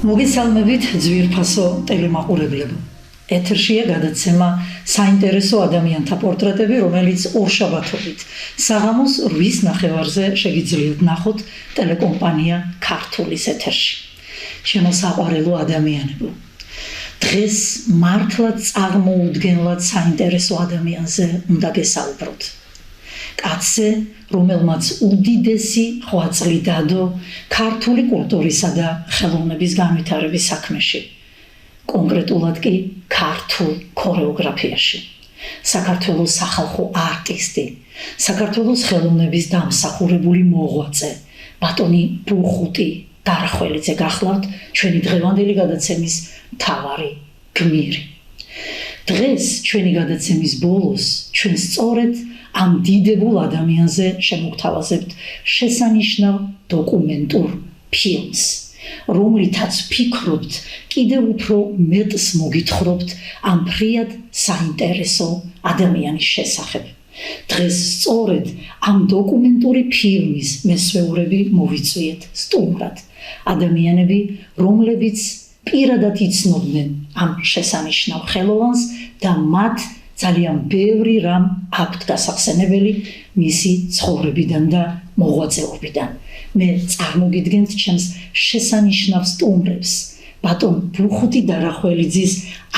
მოგესალმებით ძვირფასო ტელემაყურებლებო. ეთერშია გადაცემა საინტერესო ადამიანთა პორტრეტები, რომელიც ორშაბათობით საღამოს 8:30-ზე შეგიძლიათ ნახოთ ტელეკომპანია ქართულის ეთერში. ჩემო საყვარელო ადამიანებო, დღეს მართლაც წარმოუდგენლად საინტერესო ადამიანზე უნდა გესაუბროთ. კაცზე, რომელმაც უდიდესი ღვაწლი დადო ქართული კულტურისა და ხელოვნების განვითარების საქმეში, კონკრეტულად კი ქართულ ქორეოგრაფიაში. საქართველოს სახალხო არტისტი, საქართველოს ხელოვნების დამსახურებული მოღვაწე, ბატონი ბურხუტი დარახველიძე გახლავთ ჩვენი დღევანდელი გადაცემის მთავარი გმირი. დღეს ჩვენი გადაცემის ბოლოს ჩვენ სწორედ ამ დიდებულ ადამიანზე შემოგთავაზებთ შესანიშნავ დოკუმენტურ ფილმს, რომლითაც ფიქრობთ კიდევ უფრო მეტს მოგითხრობთ ამ ფრიად საინტერესო ადამიანის შესახებ. დღეს სწორედ ამ დოკუმენტური ფილმის მესვეურები მოვიწვიეთ სტუმრად, ადამიანები, რომლებიც პირადად იცნობდნენ ამ შესანიშნავ ხელოვანს და მათ ძალიან ბევრი რამ აქვთ გასახსენებელი მისი ცხოვრებიდან და მოღვაწეობიდან. მე წარმოგიდგენთ ჩემს შესანიშნავ სტუმრებს, ბატონ ბურხუტი დარახველიძის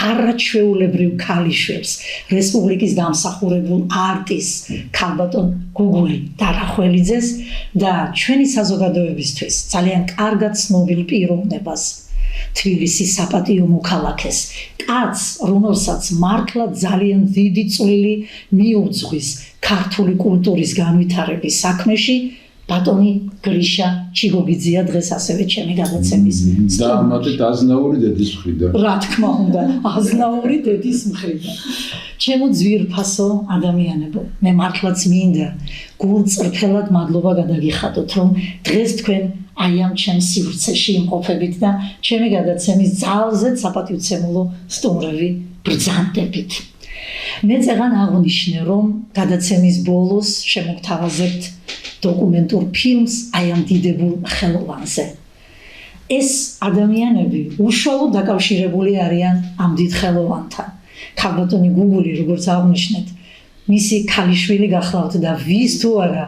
არაჩვეულებრივ ქალიშვილს, რესპუბლიკის დამსახურებულ არტისტს ქალბატონ გუგული დარახველიძეს და ჩვენი საზოგადოებისთვის ძალიან კარგად ცნობილ პიროვნებას, თბილისის საპატიო მოქალაქეს, კაცს, რომელსაც მართლა ძალიან დიდი წვლილი მიუძღვის ქართული კულტურის განვითარების საქმეში, ბატონი გრიშა ჩიგოგიძეა დღეს ასევე ჩემი გადაცემის და ამათეთ აზნაური დედის მხრიდან. რა თქმა უნდა, აზნაური დედის მხრიდან. ჩემო ძვირფასო ადამიანებო, მე მართლაც მინდა გულწრფელად მადლობა გადაგიხადოთ, რომ დღეს თქვენ აი ამ ჩემ სივრცეში იმყოფებით და ჩემი გადაცემის ძალზე საპატივცემულო სტუმრები ბრძანდებით. მე წეგან აღნიშნე, რომ გადაცემის ბოლოს შემოგთავაზებთ დოკუმენტურ ფილმს აი ამ დიდებულ ხელოვანზე. ეს ადამიანები უშუალოდ დაკავშირებული არიან ამ დიდ ხელოვანთან. ქალბატონი გუგული, როგორც აღნიშნეთ, მისი ქალიშვილი გახლავთ და ვის თუ არა,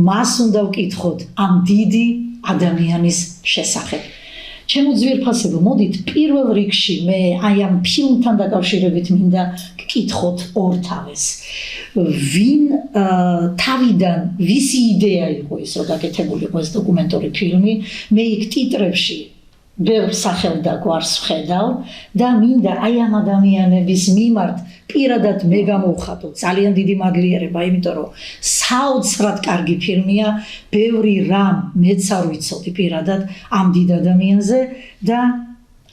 მას უნდა ვკითხოთ ამ დიდი ადამიანის შესახებ. ჩემო ძვირფასებო, მოდით პირველ რიგში მე აი ამ ფილმთან დაკავშირებით მინდა გკითხოთ ორთავეს. ვინ თავიდან ვისი იდეა იყო ის, რომ გაკეთებული იყო ეს დოკუმენტური ფილმი? მე იქ ტიტრებში ბევრ სახელ და გვარს ვხედავ და მინდა აი ამ ადამიანების მიმართ პირადად მე გამოვხატო ძალიან დიდი მადლიერება, იმიტომ რომ საოცრად კარგი ფილმია, ბევრი რამ მეც არ ვიცოდი პირადად ამ დიდ ადამიანზე და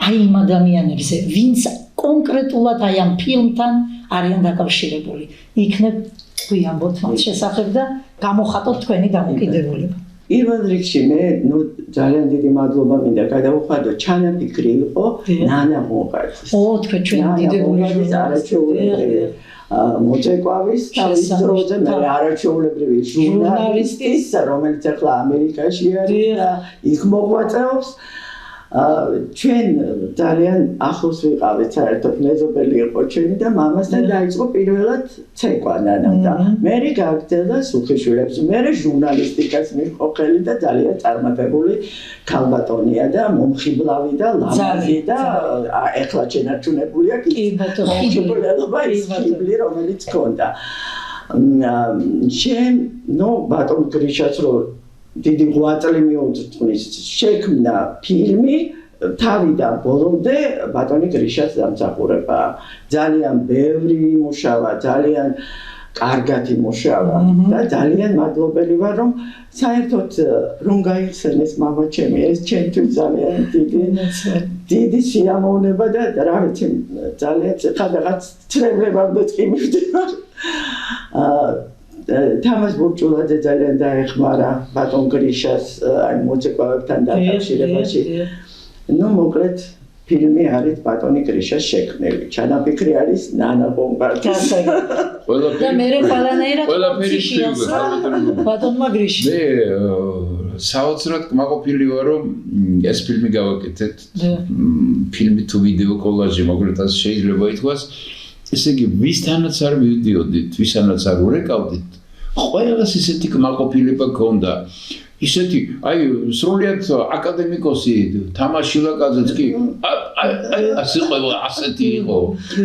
აი იმ ადამიანებზე, ვინც კონკრეტულად აი ამ ფილმთან არიან დაკავშირებული. იქნებ გვიამბოთ მათ შესახებ და გამოხატოთ თქვენი დამოკიდებულება. პირველ რიგში მე ძალიან დიდი მადლობა მინდა გადავუხადო, ჩანაფიქრი იყო ნანა მოყაძის. თქვენ ჩვენი დიდებული არაჩვეულებრივი მოწეკვავის თავის დროზე, მე არაჩვეულებრივი ჟურნალისტის, რომელიც ახლა ამერიკაში არის და იქ მოღვაწეობს. ჩვენ ძალიან ახლოს ვიყავით, საერთოდ მეზობელი იყო ჩვენი და მამასთან დაიწყო პირველად ცეკვა ნანამ და მე გაგრძელდა სულხიშვილებს, მე ჟურნალისტიკას მიჰყო ხელი და ძალიან წარმატებული ქალბატონია და მომხიბლავი და ლამაზი და ეხლა შენარჩუნებულია ხიბლობა ის ხიბლი, რომელიც ჰქონდა. შენ ბატონ გრიშას რო დიდი ღვაწლი მიუძღვის შექმნა ფილმი თავიდან ბოლომდე ბატონი გრიშას დამსახურება. ძალიან ბევრი იმუშავა, ძალიან კარგად იმუშავა და ძალიან მადლობელი ვარ, რომ საერთოდ რომ გაიხსენეს მამა ჩემი, ეს ჩემთვის ძალიან დიდი სიამოვნება და რა ვიცი, ძალიან ხადაღაც ცრებლებამდე კი მივდივარ. თამაზ ბურჭულაძე ძალიან დაეხმარა ბატონ გრიშას აი მოწეკვავებთან დაკავშირებაში. მოკლედ ფილმი არის ბატონი გრიშას შექმნილი. ჩანაფიქრი არის ნანა ბომბარდის. და მე ყველანაირად ბატონმა გრიშა. მე საოცრად კმაყოფილი ვარ რომ ეს ფილმი გავაკეთეთ ფილმი თუ ვიდეო კოლაჟი მოკლედ ასე შეიძლება ითქვას ესე იგი ვისთანაც არ მივდიოდით ვისთანაც არ ურეკავდით ყველას ისეთი კმაყოფილება გქონდა ისეთი აი სრულიად აკადემიკოსი თამაში ლაკაძეც კი ასე ყველა ასეთი იყო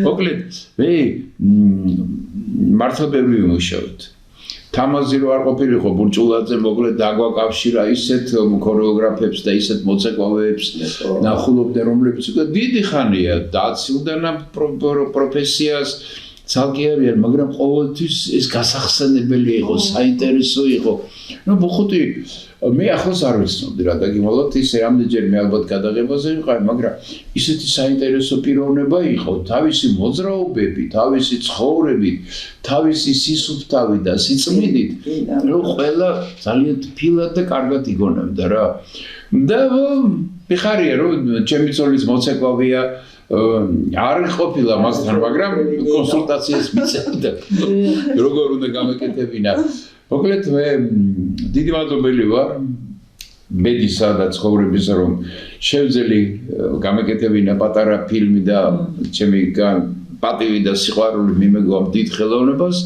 მოკლედ მე მართლა ბევრი ვიმუშავეთ თამაზი რო არ ყოფილიყო ბურჭულაძე მოკლედ დაგვაკავშირა ისეთ ქორეოგრაფებს და ისეთ მოცეკვავეებს ნახულობდნენ რომლებიც დიდი ხანია დააცილდნენ ამ პროფესიას ცალკე არიან მაგრამ ყოველთვის ეს გასახსენებელი იყო საინტერესო იყო ნუ ბუხუტი მე ახლოს არ ვიცნობდი რა დაგიმალოთ ისე ამდენჯერ მე ალბათ გადაღებაზე ვიყავი მაგრამ ისეთი საინტერესო პიროვნება იყო თავისი მოძრაობები თავისი ცხოვრებით თავისი სისუფთავით და სიწმინდით რომ ყველა ძალიან თბილად და კარგად იგონებდა რა და მიხარია რომ ჩემი ცოლის მოცეკვავია არ ყოფილა მასთან მაგრამ კონსულტაციას მიწევდა როგორ უნდა გამეკეთებინა მოკლედ მე დიდი მადლობელი ვარ მედისა და ცხოვრებისა რომ შევძელი გამეკეთებინა პატარა ფილმი და ჩემი პატივი და სიყვარული მიმეგოვა დიდ ხელოვნებას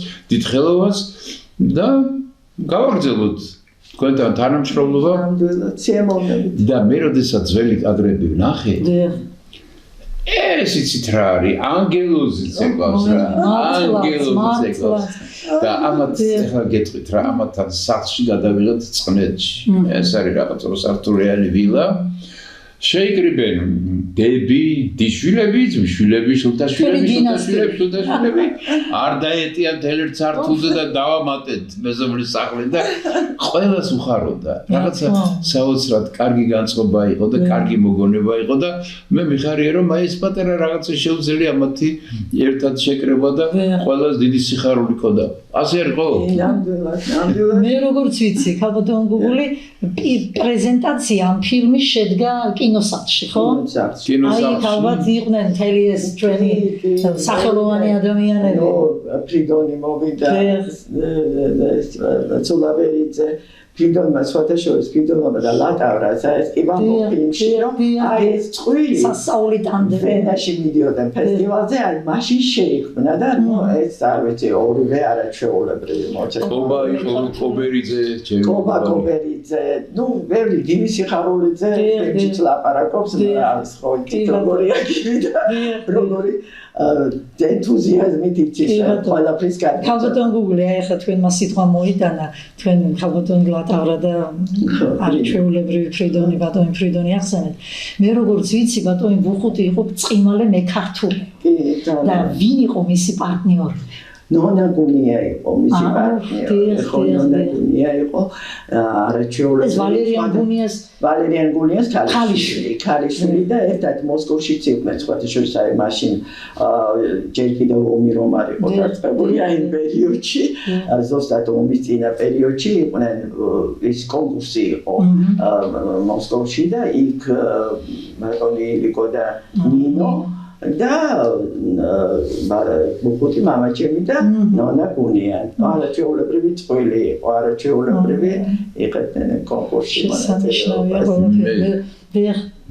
და გავაგრძელოთ თქვენთან თანამშრომლობა და მე როდესაც ძველი კადრები ვნახე ეს იცით რა არის ანგელოზიც ეკავს რა ანგელოზიც ეკავს და ამათ ახლა გეტყვით რა ამათთან სახლში გადავიღეთ წყნეთში ეს არის რაღაც რუსართულიანი ვილა შეიკრიბენ დები დიშვილები შვილები არ დაეტიან თელერც ართულზე და დავამატეთ მეზობლის სახლი და ყველას უხარობდა რაღაცა საოცრად კარგი განწყობა იყო და კარგი მოგონება იყო და მე მიხარია რომ აი ეს პატარა რაღაცა შეუძლია მათი ერთად შეკრება და ყველას დიდი სიხარული ქონდა ასე არ იყო ნამდვილად მე როგორც ვიცი ქალბატონ გუგული პრეზენტაცია ამ ფილმის შედგა კინოსახლში ხო? კინოსახლში. აი თავად იყვნენ მთელი ეს ჩვენი სახელოვანი ადამიანები. ფრიდონი მოვიდა ცოლავერიძე ფრიდონმა სხვადასხვა ფრიდონმა და ლატავრა ეს ივან ფილმში რომ აი ეს წვილი სასწაული ტანდემი ვენაში მიდიოდნენ ფესტივალზე აი მაშინ შეიქმნა და ეს არ ვიცი ორივე არაჩვეულებრივი მოწესრიგება კობა იყო კობერიძე ნუ ვერდი დინის ხარულიძე ეჭიც ლაპარაკობს არის ხო როგორია კიდე როგორი ენთუზიაზმით იცის ყველაფრის კარგი ქალბატონ გუგული აი ხა თქვენმა სიტყვა მოიტანა თქვენ ქალბატონ ლატავრა და არჩეულებრივი ფრიდონი ბატონი ფრიდონი ახსენეთ მე როგორც ვიცი ბატონი ბუხუტი იყო წიმალე მე ქართული და ვინ იყო მისი პარტნიორი ნონა გუნია იყო მისი პარტნიორი ნონა გუნია იყო არაჩვეულებრივი ვალერიან გუნიას ქალიშვილი და ერთად მოსკოვშიც იყვნენ სხვადასხვა აი მაშინ ჯერ კიდევ ომი რომ არ იყო დაწყებული აი იმ პერიოდში ზუსტად ომის წინა პერიოდში იყვნენ ის კონკურსი იყო მოსკოვში და იქ ბატონი ილიკო და ნინო და ბუხუტი მამაჩემი და ნონა გუნია არაჩვეულებრივი წყვილი იყო არაჩვეულებრივი იყეთნენ კონკურსში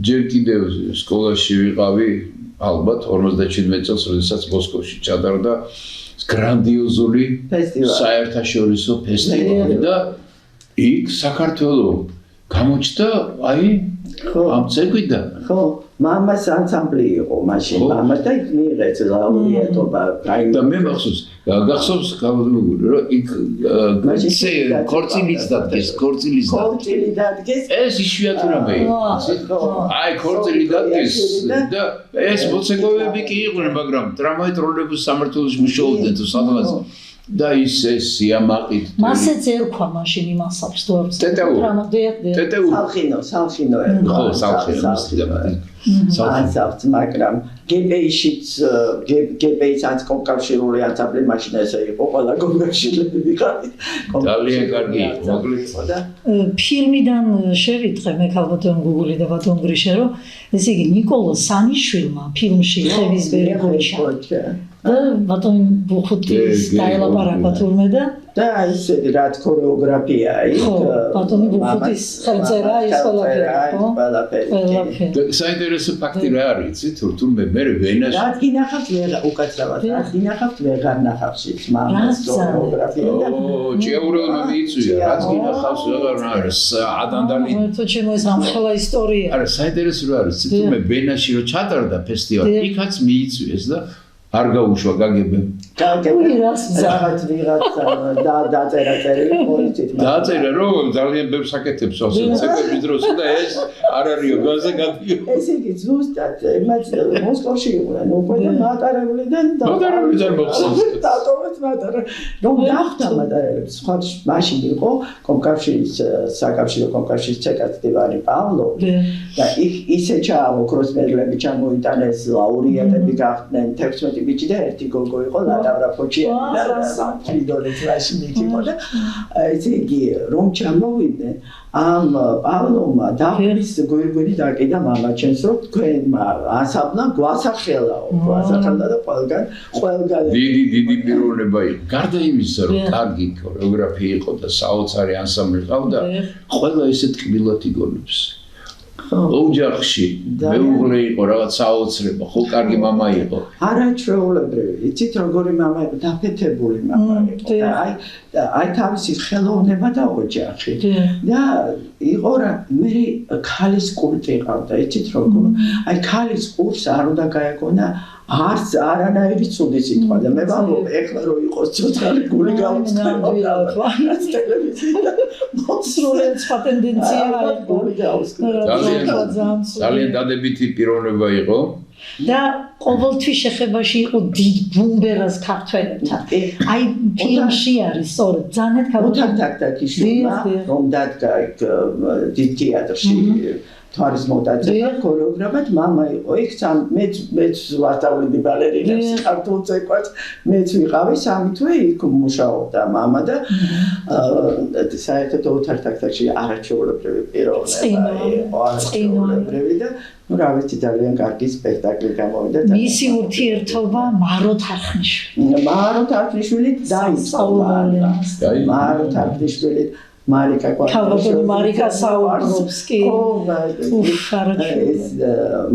ჯერ კიდევ სკოლაში ვიყავი ალბათ 57 წელს როდესაც მოსკოვში ჩატარდა გრანდიოზული საერთაშორისო ფესტივალი და იქ საქართველო გამოჩნდა აი ამ ცეკვიდან ხო მამას ანსამბლი იყო მაშინ მამა და იქ მიიღეს ლაურიატობა და მე გახსოვს რომ იქ ქორწილიც დადგეს ეს იშვიათი რამე აი ქორწილი დადგეს და ეს მოცეკვავეები კი იყვნენ მაგრამ ტრამვაი ტროლეიბუს სამმართველოში მუშაობდნენ თუ სადღაც და ის სიამაყით მასეც ერქვა მაშინ იმას აქვს თუ არ ტეტეუ სალხინო ხო სალხინო ანსაბთ მაგრამ გებეიშიც გებეის ანს კონკავშირული ანსამბლი მაშინ ესე იყო ყველა კონკავშირები ვიყავით ძალიან კარგი მოკლედ და ფილმიდან შევიტყე მე ქალბატონ გუგული და ბატონ გრიშე რომ ესე იგი ნიკოლო სანიშვილმა ფილმში ხევისბერი გოჩა და ბატონ ბუხუტის დაელაპარაკა თურმე და ისე რაც ქორეოგრაფია იქ ბატონი ბუხუტის ხელწერა ის ყველაფერი საინტერესო ფაქტი რა არის იცი თურმე მე ვენაში რაც გინახავს უკაცრავად რაც გინახავს ვეღარ ნახავს ის მამას ქორეოგრაფია და ჭეურულმა მიიწვია რაც გინახავს ვეღარ არის ადანდალი თუ ჩემო ეს ამხელა ისტორია არა საინტერესო რა არის თურმე ვენაში რო ჩატარდა ფესტივალი იქაც მიიწვიეს და არ გაუშვა გაგებენ რას ვიღაცა დაწერა წერილი პოლიცით დაწერა რომ ძალიან ბევრ საკეთებს ასეცების დროს და ეს არ არისო გაზე გადიო ესე იგი ზუსტად მათ მოსკოვში იყვნენ უკვე და მატარებლიდან მოხსნეს დატოვეთ მატარებლები რომ დახტა მატარებლებს სხვა მაშინ იყო კომკავშირის საკავშირო კომკავშირის ცეკაცდივანი პავლო და ისე ჩაამოქროს მედლები ჩამოიტანეს ლაურეატები გახდნენ 16 ბიჭი და ერთი გოგო იყო ლადავრაფოჩიანი და სამფრიდოლის მაშინ იყო და ესე იგი რომ ჩამოვიდნენ ამ პავლოვმა დაფრის გვირგვინი დაკიდა მამაჩენს რომ თქვენ ასაბლა გვასახელაო და ყველგან დიდი პიროვნება იყო გარდა იმისა რომ კარგი ქორეოგრაფია იყო და საოცარი ანსამბლი ყავდა ყველა ესე ტკბილად იგონებს ოჯახში მეუღლე იყო რაღაც საოცრება ხო კარგი მამა იყო არაჩვეულებრივი იცით როგორი მამა იყო დაფეთებული მამა იყო და აი თავისი ხელოვნება და ოჯახი და იყო რა მე ქალის კულტი ყავდა იცით როგორ აი ქალის კულტს არ უნდა გაეკონა არც არანაირი ცუდი სიტყვა და მე ვამბობ ეხლა რო იყოს ცოცხალი გული გაუწევდა ტელევიზია სრულად სხვა ტენდენცია ძალიან დადებითი პიროვნება იყო და ყოველთვის შეხებაში იყო დიდ ბუმბერას ქართველებთან აი ფილმში არის სწორედ ძალიან თაქთაქიშვილმა რომ დადგა დიდ თეატრში თვარის მოტაძება ქორეოგრაფად მამა იყო იქ მეც ვასწავლედი ბალერინებს ქართულ ცეკვას მეც ვიყავი 3 თვე იქ მუშაობდა მამა და საერთოდ თაქთაქში არაჩვეულებრივი პიროვნება იყო არაჩვეულებრივი და ну რა ვიცი ძალიან კარგი სპექტაკლი გამოვიდა და მისი ურთიერთობა მარო თარხნიშვილი დაიწყო მარო თარხნიშვილი მარიკა მარიკა საუბრობს კი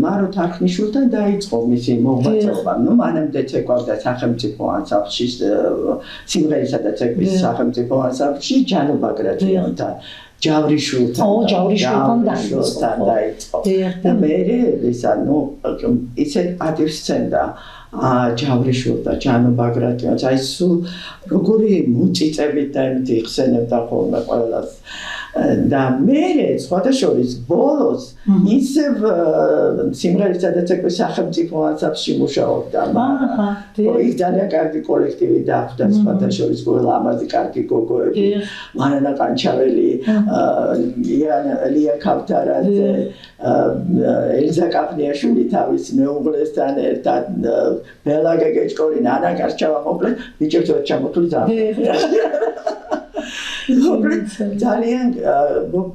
მარო თარხნიშვილთან დაიწყო მისი მოღვაწეობა ნუ მანამდე ცეკვავდა სახელმწიფო ანსამბლში სიმღერისა და ცეკვის სახელმწიფო ანსამბლში ჯანო ბაგრატიონთან ჯავრიშვილთან დაიწყო და მე ისა ნუ ისე პატივს სცემდა ჯავრიშვილ და ჯანო ბაგრატიონს აი სულ როგორი მოწიწებით და იმით იხსენებდა ხოლმე ყველას და მე სხვადასხვა ბოლოს ისევ სიმღერისა და ცეკვის სახელმწიფო ანსამბლში მუშაობდა იქ ძალიან კარგი კოლექტივი დახვდა სხვადასხვა ყველა ამაზე კარგი გოგოები მარანა ყანჩაველი ლია ქავთარაძე ელზა კაფნიაშვილი თავის მეუღლესთან ერთად ბელა გეგეჭკორი ნანა გარჩავა მოკლედ ბიჭებს ვერ ჩამოთვლი ძალიან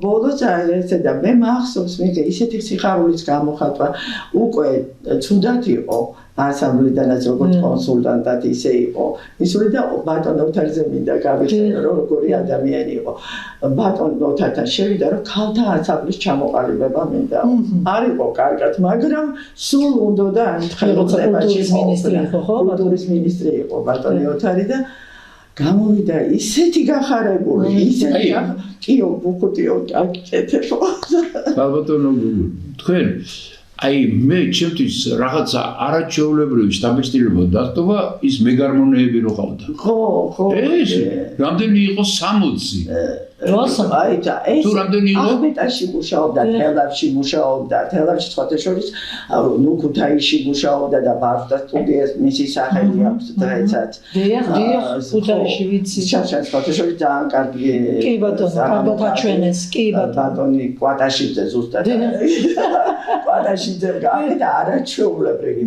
ბოლოს ესე და მე მახსოვს მე ისეთი სიხარულის გამოხატვა უკვე ცუდად იყო ანსამბლიდანაც როგორც კონსულტანტად ისე იყო ისური და ბატონ ოთარზე მინდა გავიხსენო რომ როგორი ადამიანი იყო ბატონ ოთართან შევიდა რომ ქალთა ანსამბლის ჩამოყალიბება მინდა არ იყო კარგად მაგრამ სულ უნდოდა ამ ხელმძღვანელობაში კულტურის მინისტრი იყო ბატონი ოთარი და გამოვიდა ისეთი გახარებული ისეთი კიო ბუქუტიო აკეთებო ალბათო თქვენ აი მე ჩემთვის რაღაცა არაჩვეულებრივი სტაბილიზება დატოვა ის მეგარმონეები რო ყავდა ხო ეს რამდენი იყო 60 როსა აი და ეს თუ რამდენი იყო ახმეტაში მუშაობდა თელავში მუშაობდა თელავში სხვადასხვა ნუ ქუთაისში მუშაობდა და ბარდა სტუდიას მისი სახელი აქვს დღესაც დიახ ქუთაისში ვიცი სხვადასხვა ძალიან კარგი კი ბატონო ალბათ აჩვენეს კი ბატონი კვატაშიძე ზუსტად კვატაშიძე გააკეთა არაჩვეულებრივი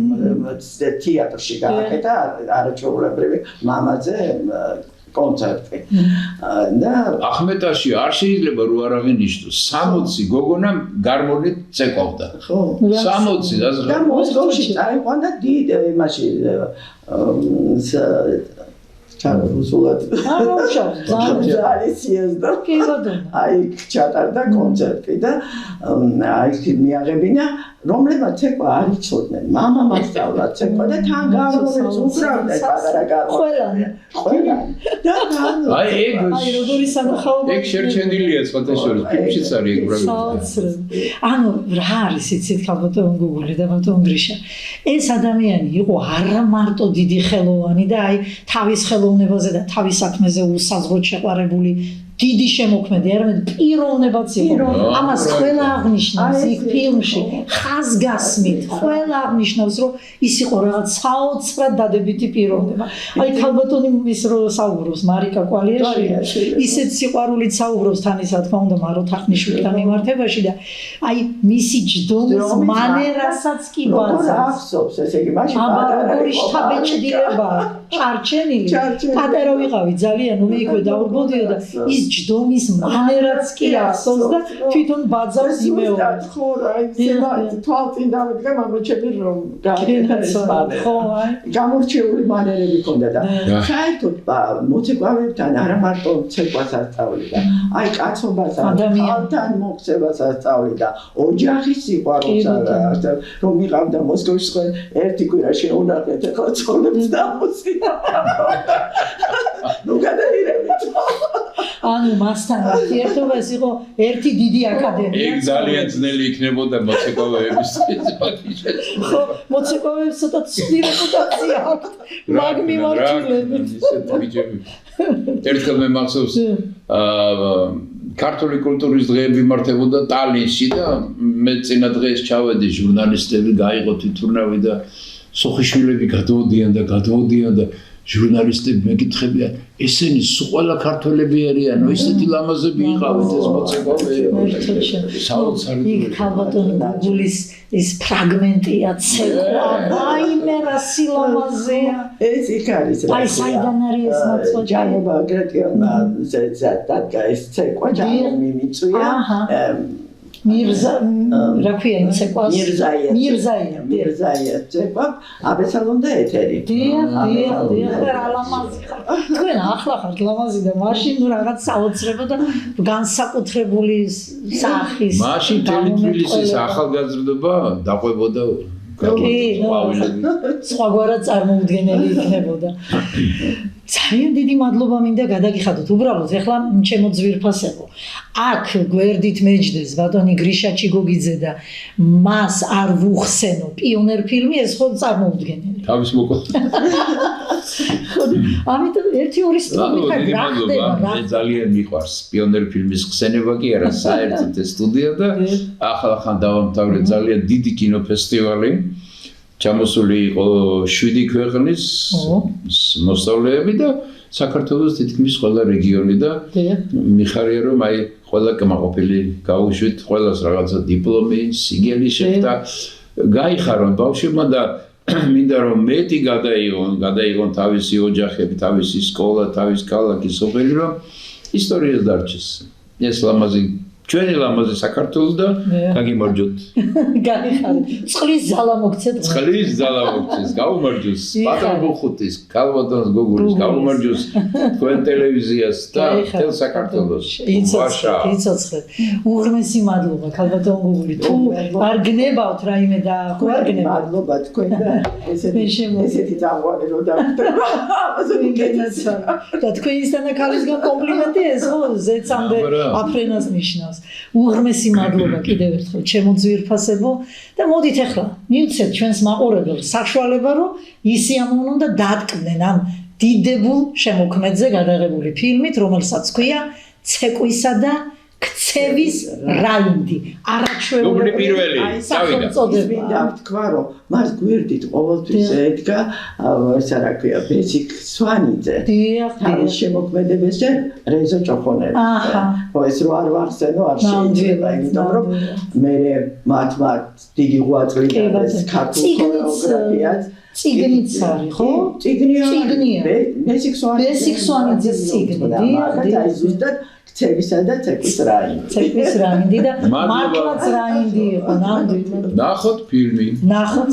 თეატრში გააკეთა არაჩვეულებრივი მამაძე კონცერტი. და ახმეტაში არ შეიძლება რო არ აღინიშნოს 60 გოგონა გარმონით წეკვავდა. ხო. 60 და მოსკოვში წაიყვანა დიდ იმაში რუსულად ძალისიასდა აი ჩატარდა კონცერტი და აი მიაღებინა რომლებმაც ცეკვა არ იცოდნენ მამამ ასწავლა ცეკვა და თან გამორებს უკრავდა პატარა გარკვეული ყველანი და აი როგორი სამხაობაა ეგ შერჩენილია სხვათა შორის ფილმშიც არის ეგ პრობლემა ანუ რა არის იცით ხალბატონ გუგული და ბატონ გრიშა ეს ადამიანი იყო არა მარტო დიდი ხელოვანი და აი თავის ხელოვნებაზე და თავის საქმეზე უსაზღვროდ შეყვარებული დიდი შემოქმედი, არამედ პიროვნებაც იყო. ამას ყველა აღნიშნავს იქ ფილმში, ხაზგასმით, ყველა აღნიშნავს, რომ ის იყო რაღაც საოცრად დადებითი პიროვნება. აი ქალბატონი ის რო საუბრობს მარიკა კვალიაშვილი, ისეთ სიყვარულით საუბრობს თან ისა თქმა უნდა მარო თახნიშვილთან მიმართებაში და აი მისი ჯდომის მანერასაც კი ბაძავს. ახსოვს ესე იგი მაშინ პატარა შტაბეჭდილება ჩარჩენილი. პატარა ვიყავი ძალიან მე იქვე დავრბოდიო და ის ჯდომის მანერაც კი ახსოვს და თვითონ ბაძავს იმეორებს. ხო, აი ზემა თვალწინ დავიდგა მამაჩემი რომ გააკეთეს მანერა. ხო, აი გამორჩეული მანერები ჰქონდა და საერთოდ მოცეკვავებთან არა მარტო ცეკვას ასწავლიდა. აი კაცობასაც, ხალხთან მოქცევას ასწავლიდა. ოჯახის სიყვარულს რომ მიყავდა მოსკოვში ერთი კვირა შეუნარდეთ ახლა ცხოვრობს და მოსინა. ნუ გადაირევით. ანუ მასთან ერთობას იყო ერთი დიდი აკადემია. ეგ ძალიან ძნელი იქნებოდა მოცეკვავეების სპეციალისტებს. ხო, მოცეკვავეებს ცოტა ცივი რეპუტაცია აქვს. მაგ მიმართულებით. ერთხელ მე მახსოვს ქართული კულტურის დღეები მართებოდა ტალინში და მე წინა დღეს ჩავედი ჟურნალისტები გაიყო თვითმფრინავი და სოხიშვილები გადავოდიან და ჟურნალისტები მეკითხებიან ესენი სულ ყველა ქართველები არიანო ესეთი ლამაზები იყავით ეს მოცეკვავეები საოცარი იქ ქალბატონ გუგულის ის ფრაგმენტია ცეკვა ვაიმე რა სილამაზეა ეს იქ არის აი საიდან არის ეს მოცვა ჯანობა აგრეთვე დადგა ეს ცეკვა ჯანომი მიწვია მირზა რა ქვია იმ ცეკვას მირზაია ცეკვა აბესალონ და ეთერი დიახ რა ლამაზი ხარ თქვენ ახლა ხართ ლამაზი და მაშინ რაღაც საოცრება და განსაკუთრებული სახის მაშინ თბილისის ახალგაზრდობა დაყვებოდა სხვაგვარად წარმოუდგენელი იქნებოდა ძალიან დიდი მადლობა მინდა გადაგიხადოთ უბრალოდ ეხლა ჩემო ძვირფასებო აქ გვერდით მეჯდეს ბატონი გრიშა ჩიგოგიძე და მას არ ვუხსენო პიონერ ფილმი ეს ხო წარმოუდგენელი თავის მოკლა ამიტომ 1-2 სტუდია გახდება მე ძალიან მიყვარს პიონერ ფილმის ხსენება კი არა საერთოდ ეს სტუდია და ახლა დავამთავრე ძალიან დიდი კინოფესტივალი ჩამოსული იყო 7 ქვეყნის მოსწავლეები და საქართველოს თითქმის ყველა რეგიონი და მიხარია რომ აი ყველა კმაყოფილი გაუშვით ყველას რაღაცა დიპლომი, სიგელი შეხვდა გაიხარონ ბავშვებმა და მინდა რომ მეტი გადაიღონ თავისი ოჯახები, თავისი სკოლა, თავის ქალაქი, სოფელი რომ ისტორიას დარჩეს. ეს ლამაზი ჩვენი ლამაზი საქართველო და გაგიმარჯოთ. გაიხარეთ. წყლის ძალა მოგცეთ. წყლის ძალა მოგცეს. გაუმარჯოს. ბატონ ბუხუტის, ქალბატონს გოგულის გაუმარჯოს. თქვენ ტელევიზიას და თელ საქართველოს. იცოცხლეთ. უღრმესი მადლობა ქალბატონ გოგული. თუ არ გნებავთ რაიმე და ხო არ გნებავთ. მადლობა თქვენ და ესეთი წამყვანი რო დავხდება. და თქვენისგან და ქალისგან კომპლიმენტი ეს ხო ზეცამდე აფრენას ნიშნავს. უღრმესი მადლობა კიდევ ერთხელ ჩემო ძვირფასებო და მოდით ახლა მივცეთ ჩვენს მაყურებელს საშუალება რომ ისიამოვნონ და დატკბნენ ამ დიდებულ შემოქმედზე გადაღებული ფილმით რომელსაც ქვია ცეკვისა და ქცევის რაინდი არაჩვეულებრივი პირველი სახელწოდება მინდა ვთქვა რომ მას გვერდით ყოველთვის ედგა ესა რა ქვია ბესიკ სვანიძე თავის შემოქმედებაში რეზო ჭოხონელი ხო ეს რო არ ვახსენო არ შეიძლება იმიტომ რომ მე მათ დიდი ღვაწლი და ქართულ ქორეოგრაფიას წიგნიც არის, ხო? წიგნია. ბესიქსვანიძის წიგნი. და ზუსტად ქცევისა და ცეკვის რაინდი. ცეკვის რაინდი და მართლაც რაინდი იყო, ნამდვილად. ნახოთ ფილმი. ნახოთ.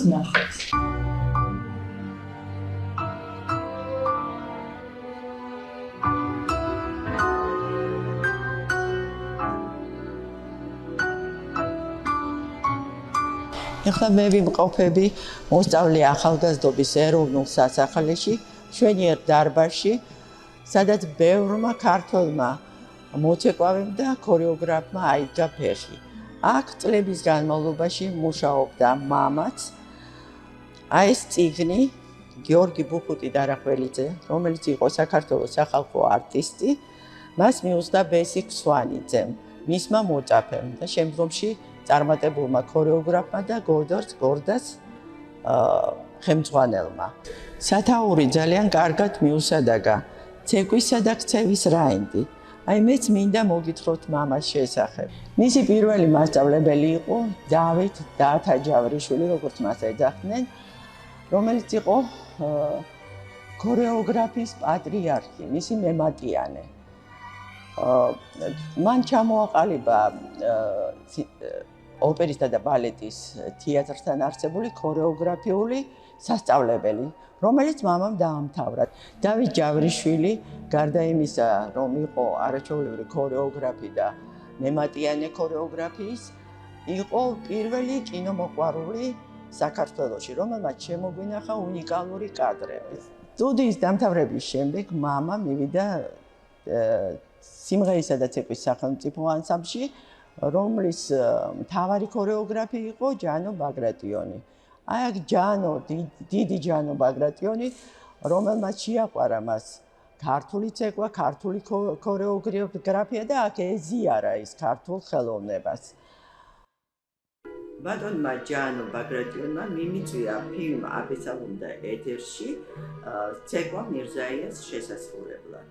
ეხლა მე ვიმყოფები მოსწავლე ახალგაზრდობის ეროვნულ სასახლეში, შვენიერ დარბაზში, სადაც ბევრმა ქართველმა მოცეკვავემ და ქორეოგრაფმა აიდგა ფეხი. აქ წლების განმავლობაში მუშაობდა მამაც. აი ეს წიგნი გიორგი ბუხუტი-დარახველიძე, რომელიც იყო საქართველოს სახალხო არტისტი, მას მიუძღვა ბესიკ სვანიძემ, მისმა მოწაფემ და შემდგომში წარმატებულმა ქორეოგრაფმა და გორდას ხელმძღვანელმა. სათაური ძალიან კარგად მიუსადაგა ცეკვისა და ქცევის რაინდი. აი მეც მინდა მოგითხროთ მამას შესახებ. მისი პირველი მასწავლებელი იყო დავით დაათაჯავრიშვილი, როგორც მას ეძახდნენ, რომელიც იყო ქორეოგრაფიის პატრიარქი, მისი მემატიანე. მან ჩამოაყალიბა ოპერისა და ბალეტის თეატრთან არსებული ქორეოგრაფიული სასწავლებელი, რომელიც მამამ დაამთავრა. დავით ჯავრიშვილი, გარდა იმისა, რომ იყო არაჩვეულებრივი ქორეოგრაფი და მემატიანე ქორეოგრაფიის, იყო პირველი კინომოყვარული საქართველოში, რომელმაც შემოგვინახა უნიკალური კადრები. სტუდიის დამთავრების შემდეგ მამა მივიდა სიმღერისა და ცეკვის სახელმწიფო ანსამბლში, რომლის მთავარი ქორეოგრაფი იყო ჯანო ბაგრატიონი. აი აქ ჯანო, დიდი ჯანო ბაგრატიონი, რომელმაც შეაყვარა მას ქართული ცეკვა, ქართული ქორეოგრაფია და აქ ეზიარა ის ქართულ ხელოვნებას. ბატონმა ჯანო ბაგრატიონმა მიმიწვია ფილმ აბესალომდა ეთერში ცეკვა მირზაიას შესასრულებლად.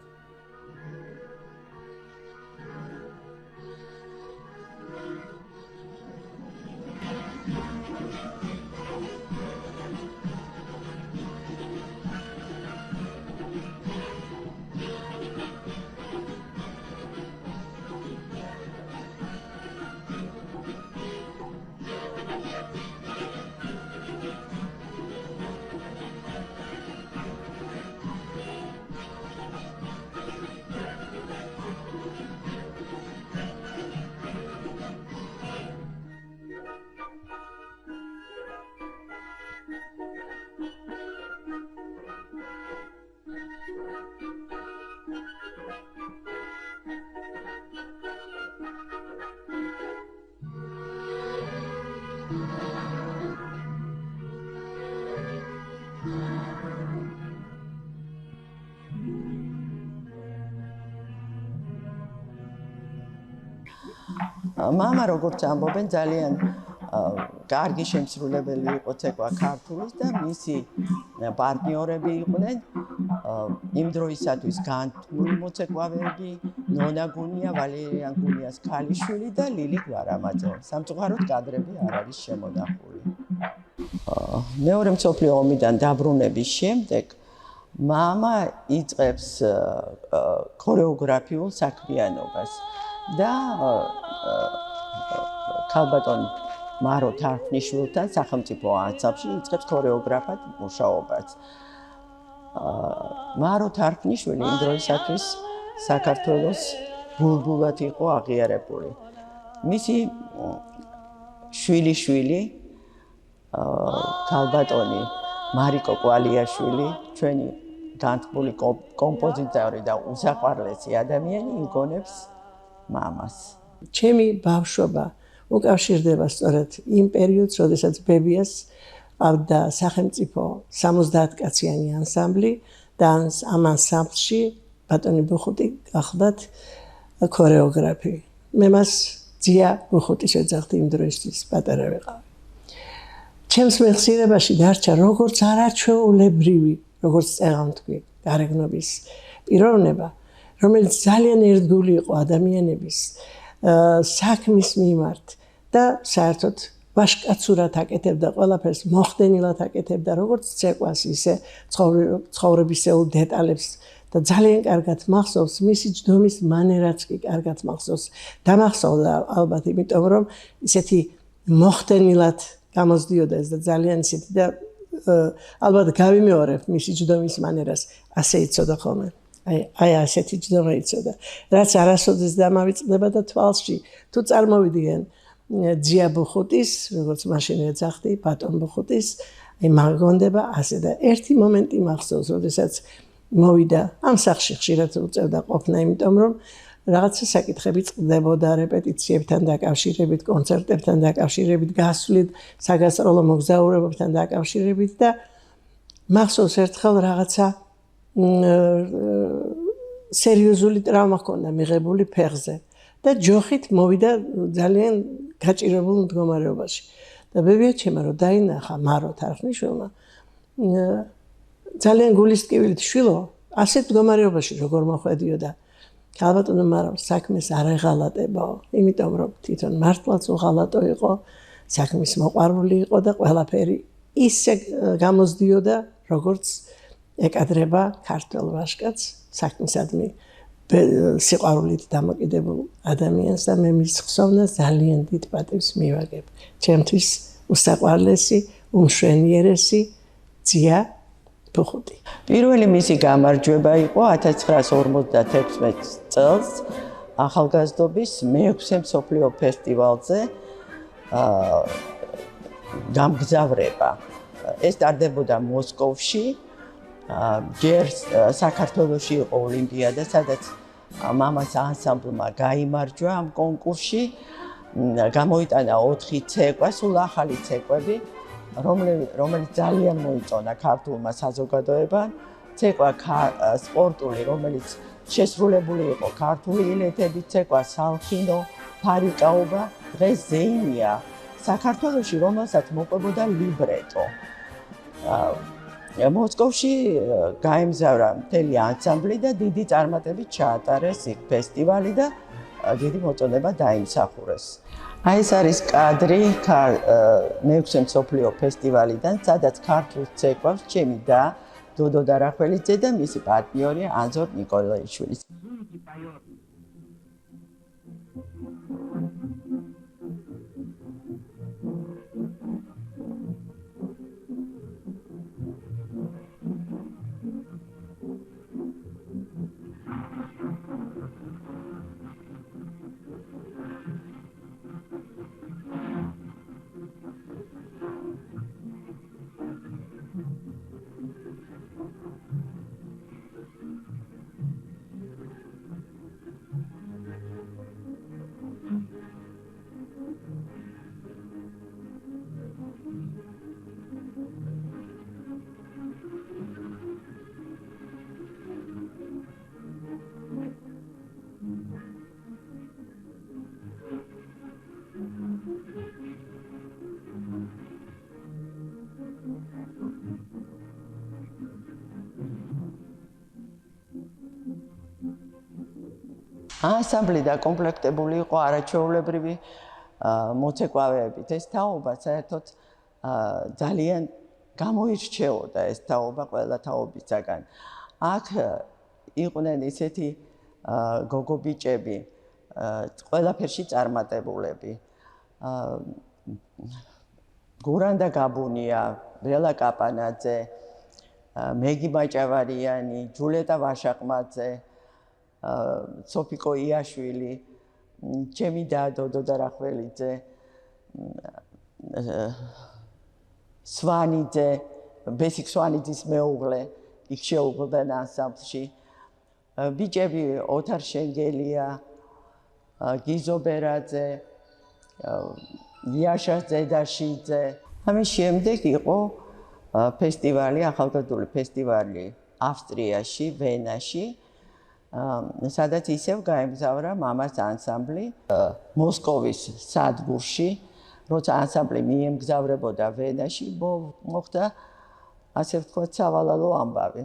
მამა, როგორც ამბობენ, ძალიან კარგი შემსრულებელი იყო ცეკვა ქართულის და მისი პარტნიორები იყვნენ იმ დროისათვის განთქმული მოცეკვავეები, ნონა გუნია, ვალერიან გუნიას ქალიშვილი და ლილი გვარამაძე. სამწუხაროდ კადრები არ არის შემონახული. მეორე მსოფლიო ომიდან დაბრუნების შემდეგ მამა იწყებს ქორეოგრაფიულ საქმიანობას და ქალბატონ მარო თარხნიშვილთან სახელმწიფო ანსამბლში იწყებს ქორეოგრაფად მუშაობას. მარო თარხნიშვილი იმ დროისათვის საქართველოს ბულბულად იყო აღიარებული. მისი შვილი ქალბატონი მარიკო კვალიაშვილი, ჩვენი განთქმული კომპოზიტორი და უსაყვარლესი ადამიანი იგონებს მამას. ჩემი ბავშვობა უკავშირდება სწორედ იმ პერიოდს, როდესაც ბებიას ყავდა სახელმწიფო 70 კაციანი ანსამბლი და ამ ანსამბლში ბატონი ბუხუტი გახლდათ ქორეოგრაფი. მე მას ძია ბუხუტის ეძახდი იმ დროისთვის პატარა ვიყავი. ჩემს მეხსიერებაში დარჩა როგორც არაჩვეულებრივი, როგორც წეღანთქვი, გარეგნობის პიროვნება, რომელიც ძალიან ერთგული იყო ადამიანების საქმის მიმართ და საერთოდ ვაშკაცურად აკეთებდა ყველაფერს, მოხდენილად აკეთებდა როგორც ცეკვას, ისე ცხოვრებისეულ დეტალებს და ძალიან კარგად მახსოვს მისი ჯდომის მანერაც კი კარგად მახსოვს. დამახსოვდა ალბათ იმიტომ რომ ისეთი მოხდენილად გამოსდიოდა ეს და ძალიან ისეთი და ალბათ გავიმეორებ მისი ჯდომის მანერას, ასე იცოდა ხოლმე. აი ასეთი ჯდომა იცოდა. რაც არასოდეს დამავიწყდება და თვალში თუ წარმოვიდგენ ძია ბუხუტის, როგორც მაშინ ეძახდი, ბატონ ბუხუტის, აი მაგონდება ასე და ერთი მომენტი მახსოვს, როდესაც მოვიდა ამ სახლში ხშირად უწევდა ყოფნა, იმიტომ რომ რაღაცა საკითხები წყდებოდა რეპეტიციებთან დაკავშირებით, კონცერტებთან დაკავშირებით, გასვლით, საგასტროლო მოგზაურობებთან დაკავშირებით და მახსოვს ერთხელ რაღაცა სერიოზული ტრავმა ჰქონდა მიღებული ფეხზე და ჯოხით მოვიდა ძალიან გაჭირებულ მდგომარეობაში. და ბებია ჩემო რომ დაინახა მარო თარხნიშვილმა ძალიან გულის ტკივილით შვილო ასეთ მდგომარეობაში როგორ მოხვედიოდა. ალბათო მაგრამ საქმეს არ ეღალატებო, იმიტომ რომ თვითონ მართლაც უღალატო იყო, საქმის მოყვარული იყო და ყველაფერი ისე გამოსდიოდა, როგორც ეკადრება ქართველ ვაჟკაცს საქმისადმი სიყვარულით დამოკიდებულ ადამიანს და მე მის ხსოვნას ძალიან დიდ პატივს მივაგებ. ჩემთვის უსაყვარლესი, უმშვენიერესი ძია ბუხუტი. პირველი მისი გამარჯვება იყო 1956 წელს ახალგაზრდობის მე-6 მსოფლიო ფესტივალზე გამგზავრება. ეს ტარდებოდა მოსკოვში. ჯერ საქართველოში იყო ოლიმპიადა, სადაც მამას ანსამბლმა გაიმარჯვა ამ კონკურსში. გამოიტანა 4 ცეკვა, სულ ახალი ცეკვები, რომელიც ძალიან მოიწონა ქართულმა საზოგადოებამ. ცეკვა სპორტული, რომელიც შესრულებული იყო ქართული ილეთებით, ცეკვა სალხინო, ფარიკაობა, დღეს ზეიმია საქართველოში, რომელსაც მოყვებოდა ლიბრეტო. მოსკოვში გაემგზავრა მთელი ანსამბლი და დიდი წარმატებით ჩაატარეს იქ ფესტივალი და დიდი მოწონება დაიმსახურეს. აი ეს არის კადრი მე-6 მსოფლიო ფესტივალიდან, სადაც ქართულ ცეკვავს ჩემი და დოდო დარახველიძე და მისი პარტნიორი ანზორ ნიკოლაიშვილი. ანსამბლი დაკომპლექტებული იყო არაჩვეულებრივი მოცეკვავეებით. ეს თაობა საერთოდ ძალიან გამოირჩეოდა ეს თაობა ყველა თაობისაგან. აქ იყვნენ ისეთი გოგობიჭები, ყველაფერში წარმატებულები. გურანდა გაბუნია, ბრელა კაპანაძე, მეგი მაჭავარიანი, ჯულეტა ვაშაყმაძე, სოფიკო იაშვილი, ჩემი და დოდო დარახველიძე, სვანიძე, ბესიკ სვანიძის მეუღლე, იქ შეუღლდნენ ანსამბლში. ბიჭები ოთარ შენგელია, გიზო ბერაძე, იაშა ზედაშიძე. ამის შემდეგ იყო ფესტივალი, ახალგაზრდული ფესტივალი ავსტრიაში, ვენაში. სადაც ისევ გაემგზავრა მამას ანსამბლი მოსკოვის სადგურში, როცა ანსამბლი მიემგზავრებოდა ვენაში, მოხდა ასე ვთქვათ სავალალო ამბავი.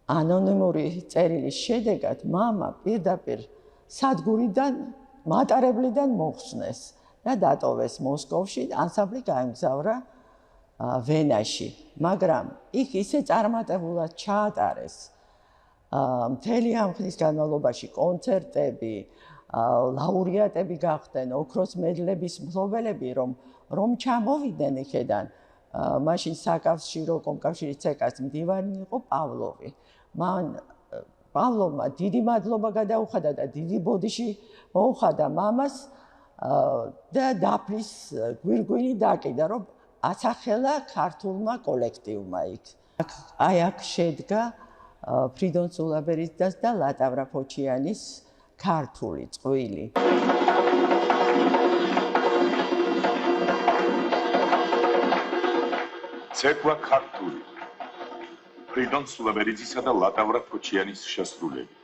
ანონიმური წერილის შედეგად მამა პირდაპირ სადგურიდან, მატარებლიდან მოხსნეს და და დატოვეს მოსკოვში, ანსამბლი გაემგზავრა ვენაში, მაგრამ იქ ისე წარმატებულად ჩაატარეს მთელი ამ ხნის განმავლობაში კონცერტები, ლაურეატები გახდნენ, ოქროს მედლების მფლობელები, რომ ჩამოვიდნენ იქედან. მაშინ საკავშირო კომკავშირის ცეკას მდივანი იყო პავლოვი. მან პავლოვმა დიდი მადლობა გადაუხადა და დიდი ბოდიში მოუხადა მამას და დაფრის გვირგვინი დაკიდა, რომ ასახელა ქართულმა კოლექტივმა იქ. აი აქ შედგა ფრიდონ სულაბერიდას და ლატავრა ფოჩიანის ქართული წყვილი. ცეკვა ქართული. ფრიდონ სულაბერიძისა და ლატავრა ფოჩიანის შესრულები.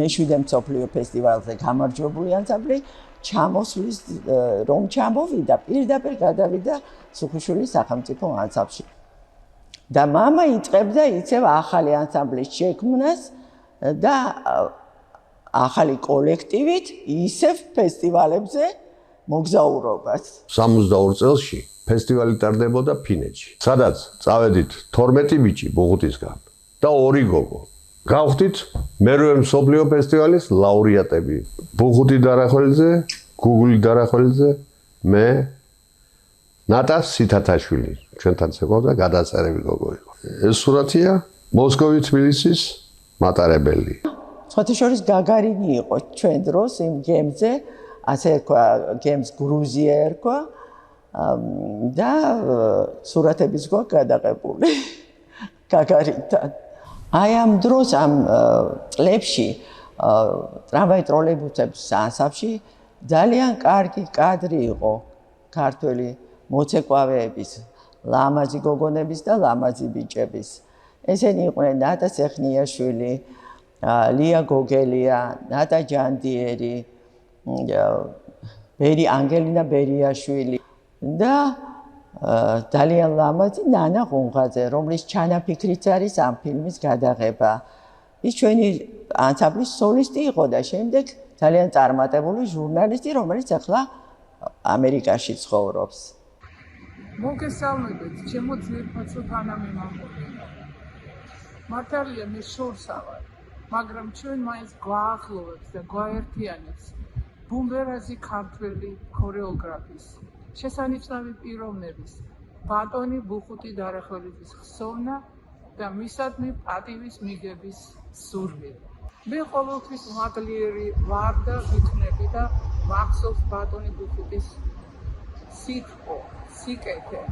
მეშვიდე მსოფლიო ფესტივალზე გამარჯვებული ანსამბლი ჩამოსვლის რომ ჩამოვიდა, პირდაპირ გადავიდა სუხიშვილის სახელმწიფო ანსამბლში. და მამა იწყებდა ისევ ახალი ანსამბლის შექმნას და ახალი კოლექტივით ისევ ფესტივალებზე მოგზაურობას. 62 წელში ფესტივალი ტარდებოდა ფინეთში, სადაც წავედით 12 ბიჭი ბოღუტისგან და 2 გოგო. გავხდით მერვე მსოფლიო ფესტივალის ლაურეატები. ბუღუტი დარახველიძე, გუგული დარახველიძე, მე ნატა სითათაშვილი. ჩვენთან ცეკვავდა გადაწერები გოგო იყო. ეს სურათია მოსკოვი თბილისის მატარებელი. სხვათაშორის გაგარინი იყო ჩვენ დროს იმ გემზე, ასე თქვა, გემს გრუზია ერქვა და სურათებიც გვაქვს გადაღებული გაგარინთან. აი ამ დროს ამ წლებში ტრამვაი ტროლეიბუსების ანსამბლში ძალიან კარგი კადრი იყო ქართველი მოცეკვავეების, ლამაზი გოგონების და ლამაზი ბიჭების. ესენი იყვნენ ნატა სეხნიაშვილი, ლია გოგელია, ნატა ჯანდიერი, ანგელინა ბერიაშვილი და ძალიან ლამაზი ნანა ღუნღაძე, რომლის ჩანაფიქრიც არის ამ ფილმის გადაღება. ის ჩვენი ანსამბლის სოლისტი იყო და შემდეგ ძალიან წარმატებული ჟურნალისტი, რომელიც ახლა ამერიკაში ცხოვრობს. მოგესალმებით, ჩემო ძვირფასო თანამემამულეო. მართალია მე შორსა ვარ, მაგრამ ჩვენ მაინც გვაახლოვებს და გვაერთიანებს ბუმბერაზი ქართველი ქორეოგრაფის შესანიშნავი პიროვნების ბატონი ბუხუტი დარახველიძის ხსოვნა და მისადმი პატივის მიგების სურვილი. მე ყოველთვის მადლიერი ვარ და ვიქნები და მახსოვს ბატონი ბუხუტის სიტყვა, სიკეთე,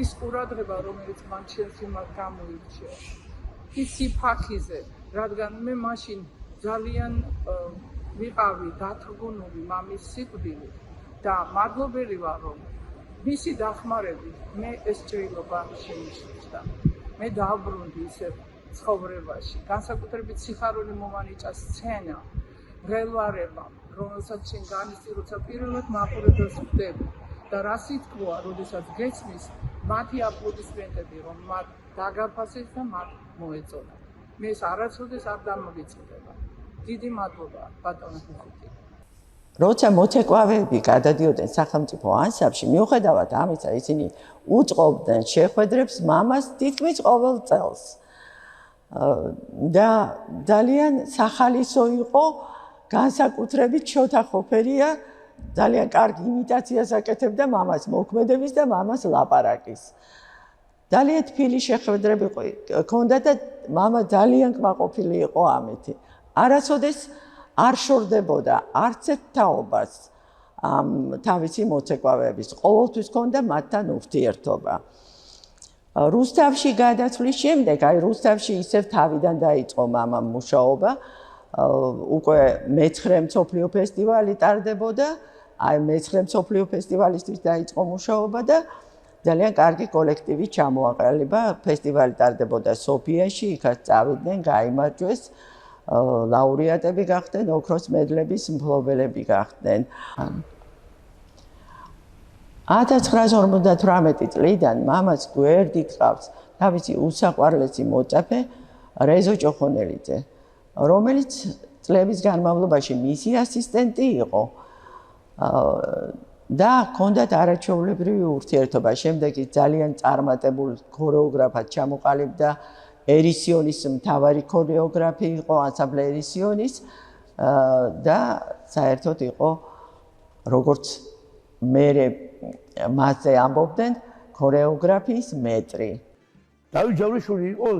ის ყურადღება, რომელიც მან ჩემს მიმართ გამოირჩია. ის სიფაქიზე, რადგან მე მაშინ ძალიან ვიყავი დათრგუნული მამის სიკვდილით და მადლობელი ვარ, რომ მისი დახმარებით მე ეს ჭრილობა შემიშლინა. მე დავბრუნდი ისევ ცხოვრებაში, განსაკუთრებით სიხარული მომანიჭა სცენა, ბრელვარება, რომელსაც შენ განიცდი, როცა პირველად მაყურებელს ხვდები და რა სიტყვა, როდესაც გეცნის მათი აპლოდისმენტები, რომ მათ დაგაფასეს და მათ მოეწონა. მე ეს არასოდეს არ დამოგეწოდება. დიდი მადლობა ბატონო ბუხუტი. როცა მოცეკვავეები გადადიოდნენ სახელმწიფო ანსამბლში, მიუხედავად ამისა, ისინი უწყობდნენ შეხვედრებს მამას თითქმის ყოველ წელს. და ძალიან სახალისო იყო, განსაკუთრებით შოთა ხოფერია ძალიან კარგი იმიტაციას აკეთებდა მამას მოქმედების და მამას ლაპარაკის. ძალიან თბილი შეხვედრები ჰქონდა და მამა ძალიან კმაყოფილი იყო ამით. არასოდეს არ შორდებოდა არც ერთ თაობას თავისი მოცეკვავეების. ყოველთვის ჰქონდა მათთან ურთიერთობა. რუსთავში გადასვლის შემდეგ, აი რუსთავში ისევ თავიდან დაიწყო მამამ მუშაობა. უკვე მე-9 მსოფლიო ფესტივალი ტარდებოდა. აი მე-9 მსოფლიო ფესტივალისთვის დაიწყო მუშაობა და ძალიან კარგი კოლექტივი ჩამოაყალიბა. ფესტივალი ტარდებოდა სოფიაში, იქაც წავიდნენ, გაიმარჯვეს. ლაურეატები გახდნენ, ოქროს მედლების მფლობელები გახდნენ. 1958 წლიდან მამას გვერდით ყავს თავისი უსაყვარლესი მოწაფე რეზო ჭოხონელიძე, რომელიც წლების განმავლობაში მისი ასისტენტი იყო და ჰქონდათ არაჩვეულებრივი ურთიერთობა. შემდეგ ის ძალიან წარმატებულ ქორეოგრაფად ჩამოყალიბდა. ერისიონის მთავარი ქორეოგრაფი იყო, ანსამბლე ერისიონის და საერთოდ იყო როგორც მერე მასზე ამბობდნენ ქორეოგრაფიის მეტრი. დავით ჯავრიშვილი იყო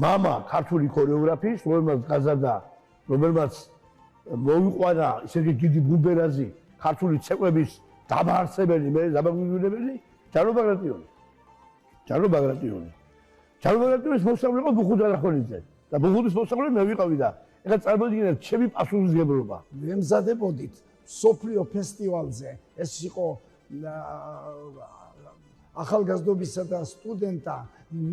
მამა ქართული ქორეოგრაფიის, რომელმაც გაზარდა, რომელმაც მოიყვანა ისეთი დიდი ბუმბერაზი ქართული ცეკვების დამაარსებელი, მე დამაგვირგვინებელი ჯანო ბაგრატიონი. ჯანო ბაგრატიონი ჯანმრთელობის მოსწავლე იყო ბუხუტ არახოლიძე და ბუხუტის მოსწავლე მე ვიყავი და ეხლა წარმოგიდგენთ ჩემი პასუხისმგებლობა. ვემზადებოდით სოფლიო ფესტივალზე, ეს იყო ახალგაზრდობისა და სტუდენტთა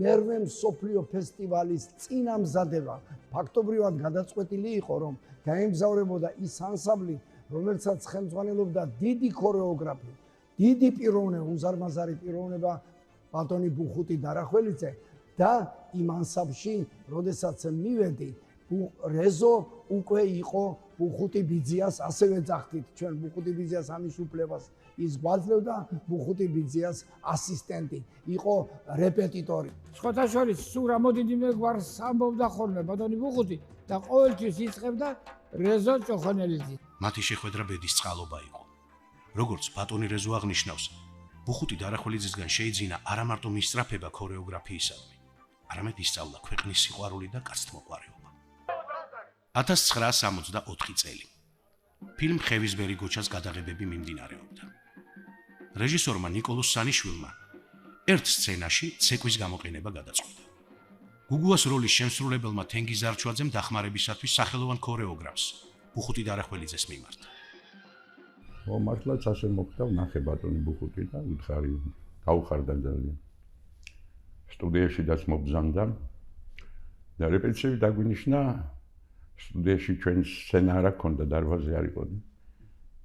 მერვე სოფლიო ფესტივალის წინამზადება. ფაქტობრივად გადაწყვეტილი იყო, რომ გაემგზავრებოდა ის ანსამბლი, რომელსაც ხელმძღვანელობდა დიდი ქორეოგრაფი, დიდი პიროვნება, უზარმაზარი პიროვნება ბატონი ბუხუტი დარახველიძე. და იმ ანსამბლში, როდესაც მივედი, რეზო უკვე იყო ბუხუტი ბიძიას, ასევე ძახთით ჩვენ ბუხუტი ბიძიას ამის უფლებას ის გვაძლევდა, ბუხუტი ბიძიას ასისტენტი, იყო რეპეტიტორი. სხვათა შორის სულ რამოდენიმე გვარს ამბობდა ხოლმე ბატონი ბუხუტი და ყოველთვის იწყებდა რეზო ჭოხონელიძე. მათი შეხვედრა ბედის წყალობა იყო. როგორც ბატონი რეზო აღნიშნავს, ბუხუტი დარახველიძისგან შეიძინა არა მარტო მისწრაფება ქორეოგრაფიისადმი, არამედ ისწავლა ქვეყნის სიყვარული და კაცთმოყვარეობა. 1964 წელი. ფილმ ხევისბერი გოჩას გადაღებები მიმდინარეობდა. რეჟისორმა ნიკოლოზ სანიშვილმა ერთ სცენაში ცეკვის გამოყენება გადაწყვიტა. გუგუას როლის შემსრულებელმა თენგიზ არჩვაძემ დახმარებისათვის სახელოვან ქორეოგრაფს ბუხუტი დარახველიძეს მიმართა. მართლაც ასე მოხდა, ვნახე ბატონი ბუხუტი და უთხარი გაუხარდა ძალიან. სტუდიაშიდაც მობრძანდა და რეპეტიციები დაგვინიშნა. სტუდიაში ჩვენ სცენა არ ჰქონდა, დარბაზი არ იყო.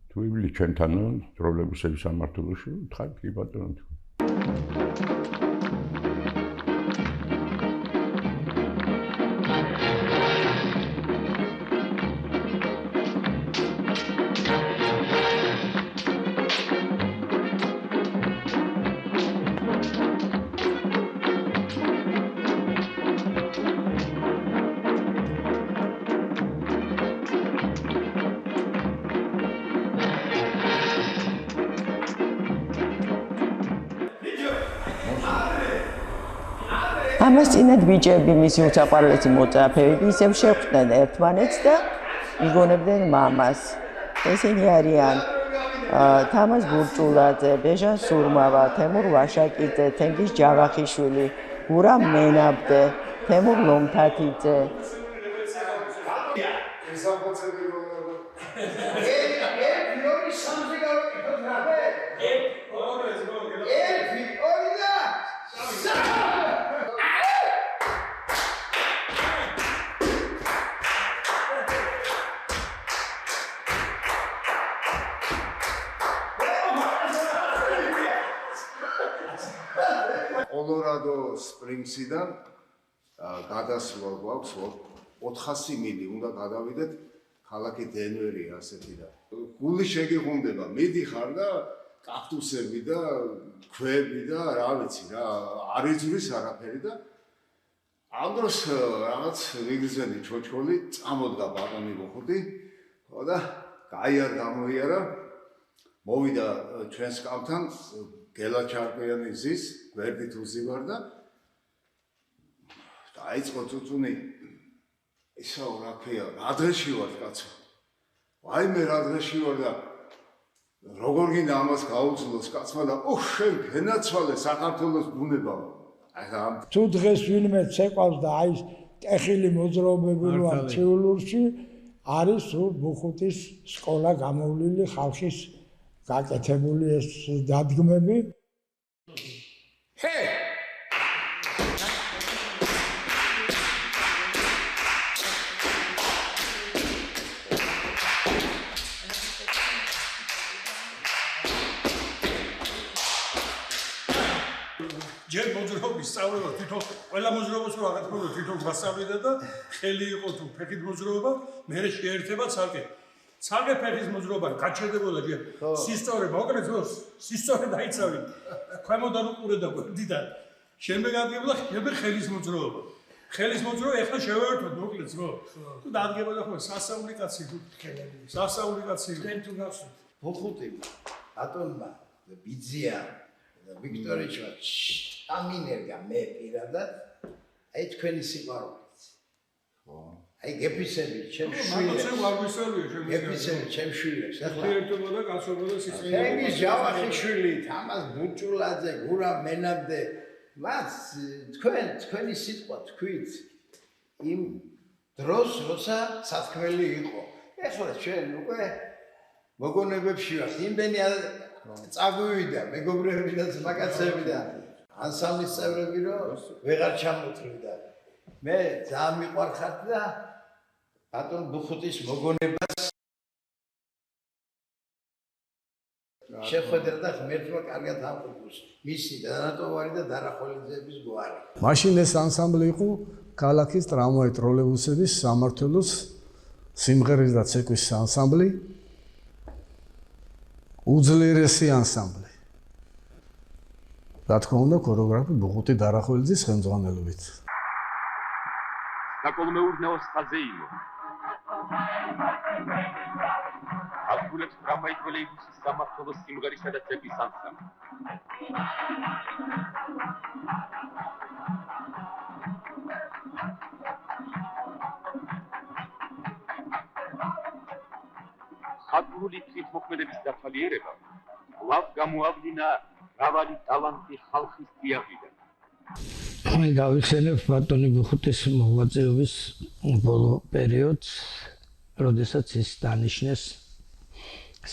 თუ იბლი ჩვენთან ტროლეიბუსების სამმართველოში, ვთხარით კი ბატონო. ამას წინათ ბიჭები, მისი უსაყვარლესი მოწაფეები ისევ შეხვდნენ ერთმანეთს და იგონებდნენ მამას. ესენი არიან თამაზ ბურჭულაძე, ბეჟან სურმავა, თემურ ვაშაკიძე, თენგიზ ჯავახიშვილი, გურამ მენაბდე, თემურ ლომთათიძე. კოლორადო სპრინგსიდან გადასვლა გვაქვს 400 მილი უნდა გადავიდეთ ქალაქი დენვერია ასეთი და გული შეგიღუნდება, მიდიხარ და კაქტუსები და ქვები და რა ვიცი რა, არ იძვრის არაფერი და ამ დროს რაღაც რიგზენი ჩოჩოლი წამოდგა ბატონი მოხუდი და კაი არ გამოიარა მოვიდა ჩვენს კამთან გელა ჩარკვიანი ზის გვერდით უზივარ და დაიწყო წუწუნი ისო რა ქვია რა დღეში ვარ კაცო ვაიმე რა დღეში ვარ და როგორ გინდა ამას გაუძლოს კაცმა და შენ გენაცვალე საქართველოს ბუნება თუ დღეს ვინმე ცეკვავს და აი ტეხილი მოძრაობები როა ციულურში არის ბუხუტის სკოლა გამოვლილი ხალხის გაკეთებული ეს დადგმები ჯერ მოძრაობის სწავლება თვითონ ყველა მოძრაობას რო აკეთებდა თვითონ გასწავლიდა და ხელი იყო თუ ფეხით მოძრაობა მე შეერთება ცალკე ფეხის მოძრაობა გაჩერდებოდა ჯერ სისტორე მოკლედ სისტორე დაიცავი ქვემოდან უყურე და გვერდიდან შემდეგ ადგებოდა ხელის მოძრაობა ეხლა შევერთოთ მოკლედ რო თუ დადგებოდა ხო სასაული კაცი თქვენ თუ გახსოვთ ბუხუტი ბატონმა ბიძია ვიქტორიჩმა ამინერგა მე პირადად აი თქვენი სიყვარულიც ხო აი გეფისები ჩემ შვილებს ახლა ერთობა და კაცობა და სიცოცხლე ეგის ჯავახი შვილით ამას ბუჭულაძე გურა მენამდე მას თქვენი სიტყვა თქვით იმ დროს როცა სათქმელი იყო ეხლა ჩვენ უკვე მოგონებებში ვართ იმდენი წაგვივიდა მეგობრები და ძმაკაცები და ანსამბლის წევრები რომ ვეღარ ჩამოთვლიდა მე ძალიან მიყვარხარ და ბატონ ბუხუტის მოგონებას შეხვედრა და ღმერთმა კარგად ამყოფოს მისი დანატოვარი და დარახველიძეების გვარი მაშინ ეს ანსამბლი იყო ქალაქის ტრამვაი ტროლეიბუსების სამმართველოს სიმღერის და ცეკვის ანსამბლი უძლიერესი ანსამბლი. რა თქმა უნდა, ქორეოგრაფი ბუხუტი დარახველიძის ხელმძღვანელობით. საკოლმეურნეო სტაზეილო. აგულებს ტრამვაი ტროლეიბუსის სამმართველოს სიმღერისა და ცეკვის ანსამბლი. ხატული თვითმოქმედების დათვალიერება ლավ გამოავლინა მრავალი ტალანტი ხალხის დიაღიდან. მე გავიხსენებ ბატონი ბუხუტის მოღვაწეობის ბოლო პერიოდს, როდესაც ის დანიშნეს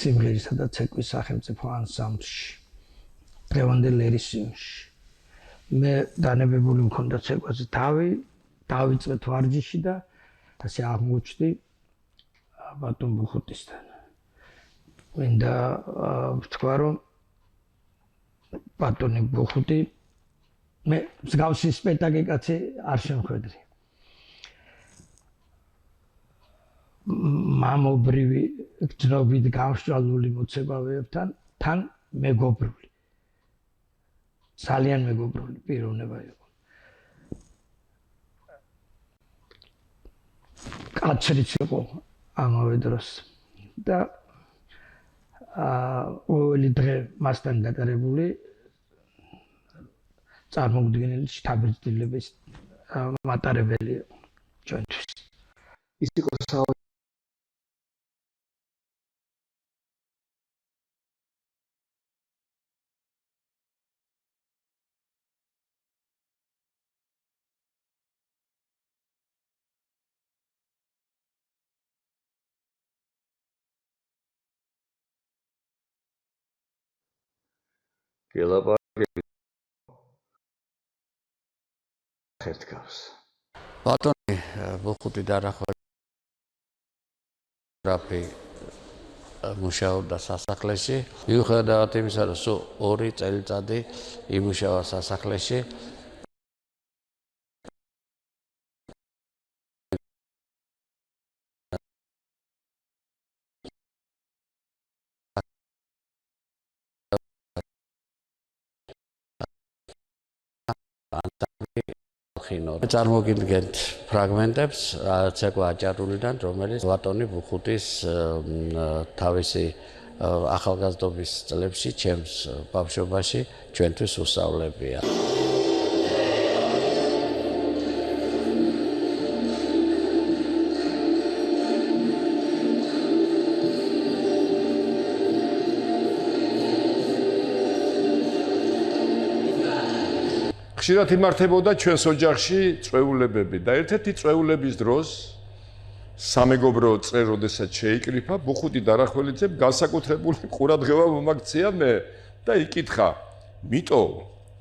სიმღერისა და ცეკვის სახელმწიფო ანსამბლში, დღევანდელ ერისიონში. მე განებებული მქონდა ცეკვაზე დავიწყეთ ვარჯიში და ასე აღმოჩნდი ბატონ ბუხუტისთან. მინდა ვთქვა, რომ ბატონი ბუხუტი მე მსგავსი სპექტაკლი კაცი არ შემხედრი. მამობრივი გრძნობით გამსჭვალული მოცეკვავეებთან თან მეგობრული. ძალიან მეგობრული პიროვნება იყო. კაცრიც იყო ამავე დროს და ყოველი დღე მასთან გატარებული წარმოგდგენილი შთაბეჭდილების მატარებელი ჩვენთვის. ის იყო გელაპარაკები ხეთქავს. ბატონი ბუხუტი დარახველიძე მუშაობდა სასახლეში. მიუხედავად იმისა, რომ სულ 2 წელიწადი იმუშავა სასახლეში, დავხინოთ. წარმოგიდგენთ ფრაგმენტებს ცეკვა აჭარულიდან, რომელიც ბატონი ბუხუტის თავისი ახალგაზრდობის წლებში, ჩემს ბავშვობაში ჩვენთვის უსწავლებია. ხშირად იმართებოდა ჩვენს ოჯახში წვეულებები და ერთ-ერთი წვეულების დროს სამეგობრო წრე როდესაც შეიკრიფა, ბუხუტი დარახველიძემ განსაკუთრებული ყურადღება მომაქცია მე და იკითხა, მიტო,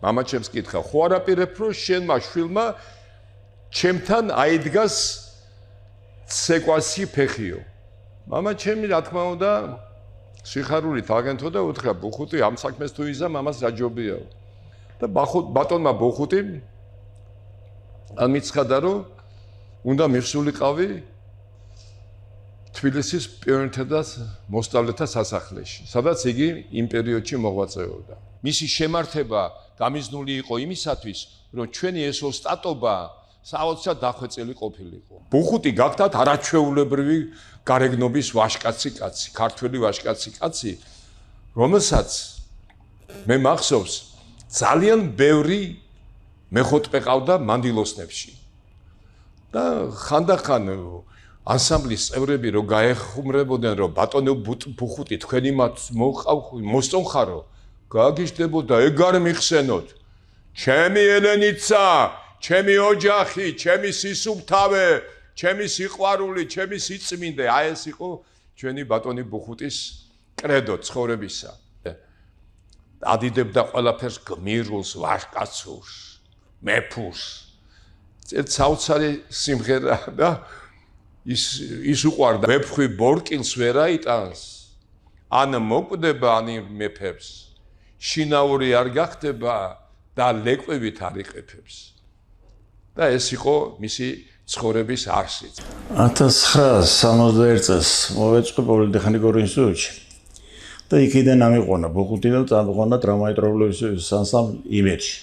მამაჩემს კითხა, ხო არ აპირებ, რომ შენმა შვილმა ჩემთან აიდგას ცეკვასი ფეხიო. მამაჩემი რა თქმა უნდა სიხარულით აგენთო და უთხრა, ბუხუტი ამ საქმეს თუ იზამ, ამას რა ჯობია. და ბატონმა ბუხუტიმ ამიცხადა, რომ უნდა მიხსულიყავი თბილისის პიონერთა და მოსწავლეთა სასახლეში, სადაც იგი იმ პერიოდში მოღვაწეობდა. მისი შემართება გამიზნული იყო იმისათვის, რომ ჩვენი ეს ოსტატობა საოცრად დახვეწილი ყოფილიყო. ბუხუტი გახდათ არაჩვეულებრივი გარეგნობის ვაჟკაცი კაცი, ქართველი ვაჟკაცი კაცი, რომელსაც მე მახსოვს ძალიან ბევრი მეხოთბე ყავდა მანდილოსნებში. და ხანდახან ანსამბლის წევრები რო გაეხუმრებოდნენ, რომ ბატონო ბუხუტი თქვენი მოსწონხარო, გააგიჟდებოდა, ეგ არ მიხსენოთ. ჩემი ელენიცა, ჩემი ოჯახი, ჩემი სისუფთავე, ჩემი სიყვარული, ჩემი სიწმინდე, აი ეს იყო ჩვენი ბატონი ბუხუტის კრედო ცხოვრებისა. ადიდებდა ყველაფერს გმირულს, ვაჟკაცურს, მეფურს. ერთ საოცარი სიმღერა და ის უყვარდა ვეფხვი ბორკილს ვერ აიტანს, ან მოკვდება ან მეფებს, შინაური არ გახდება და ლეკვებით არ იყეფებს. და ეს იყო მისი ცხოვრების არსი. 1961 წელს მოვეწყო პოლიტექნიკურ ინსტიტუტში. და იქიდან ამიყვანა ბუხუტი და წამიყვანა დრამატურგიის ანსამბლ იმედში.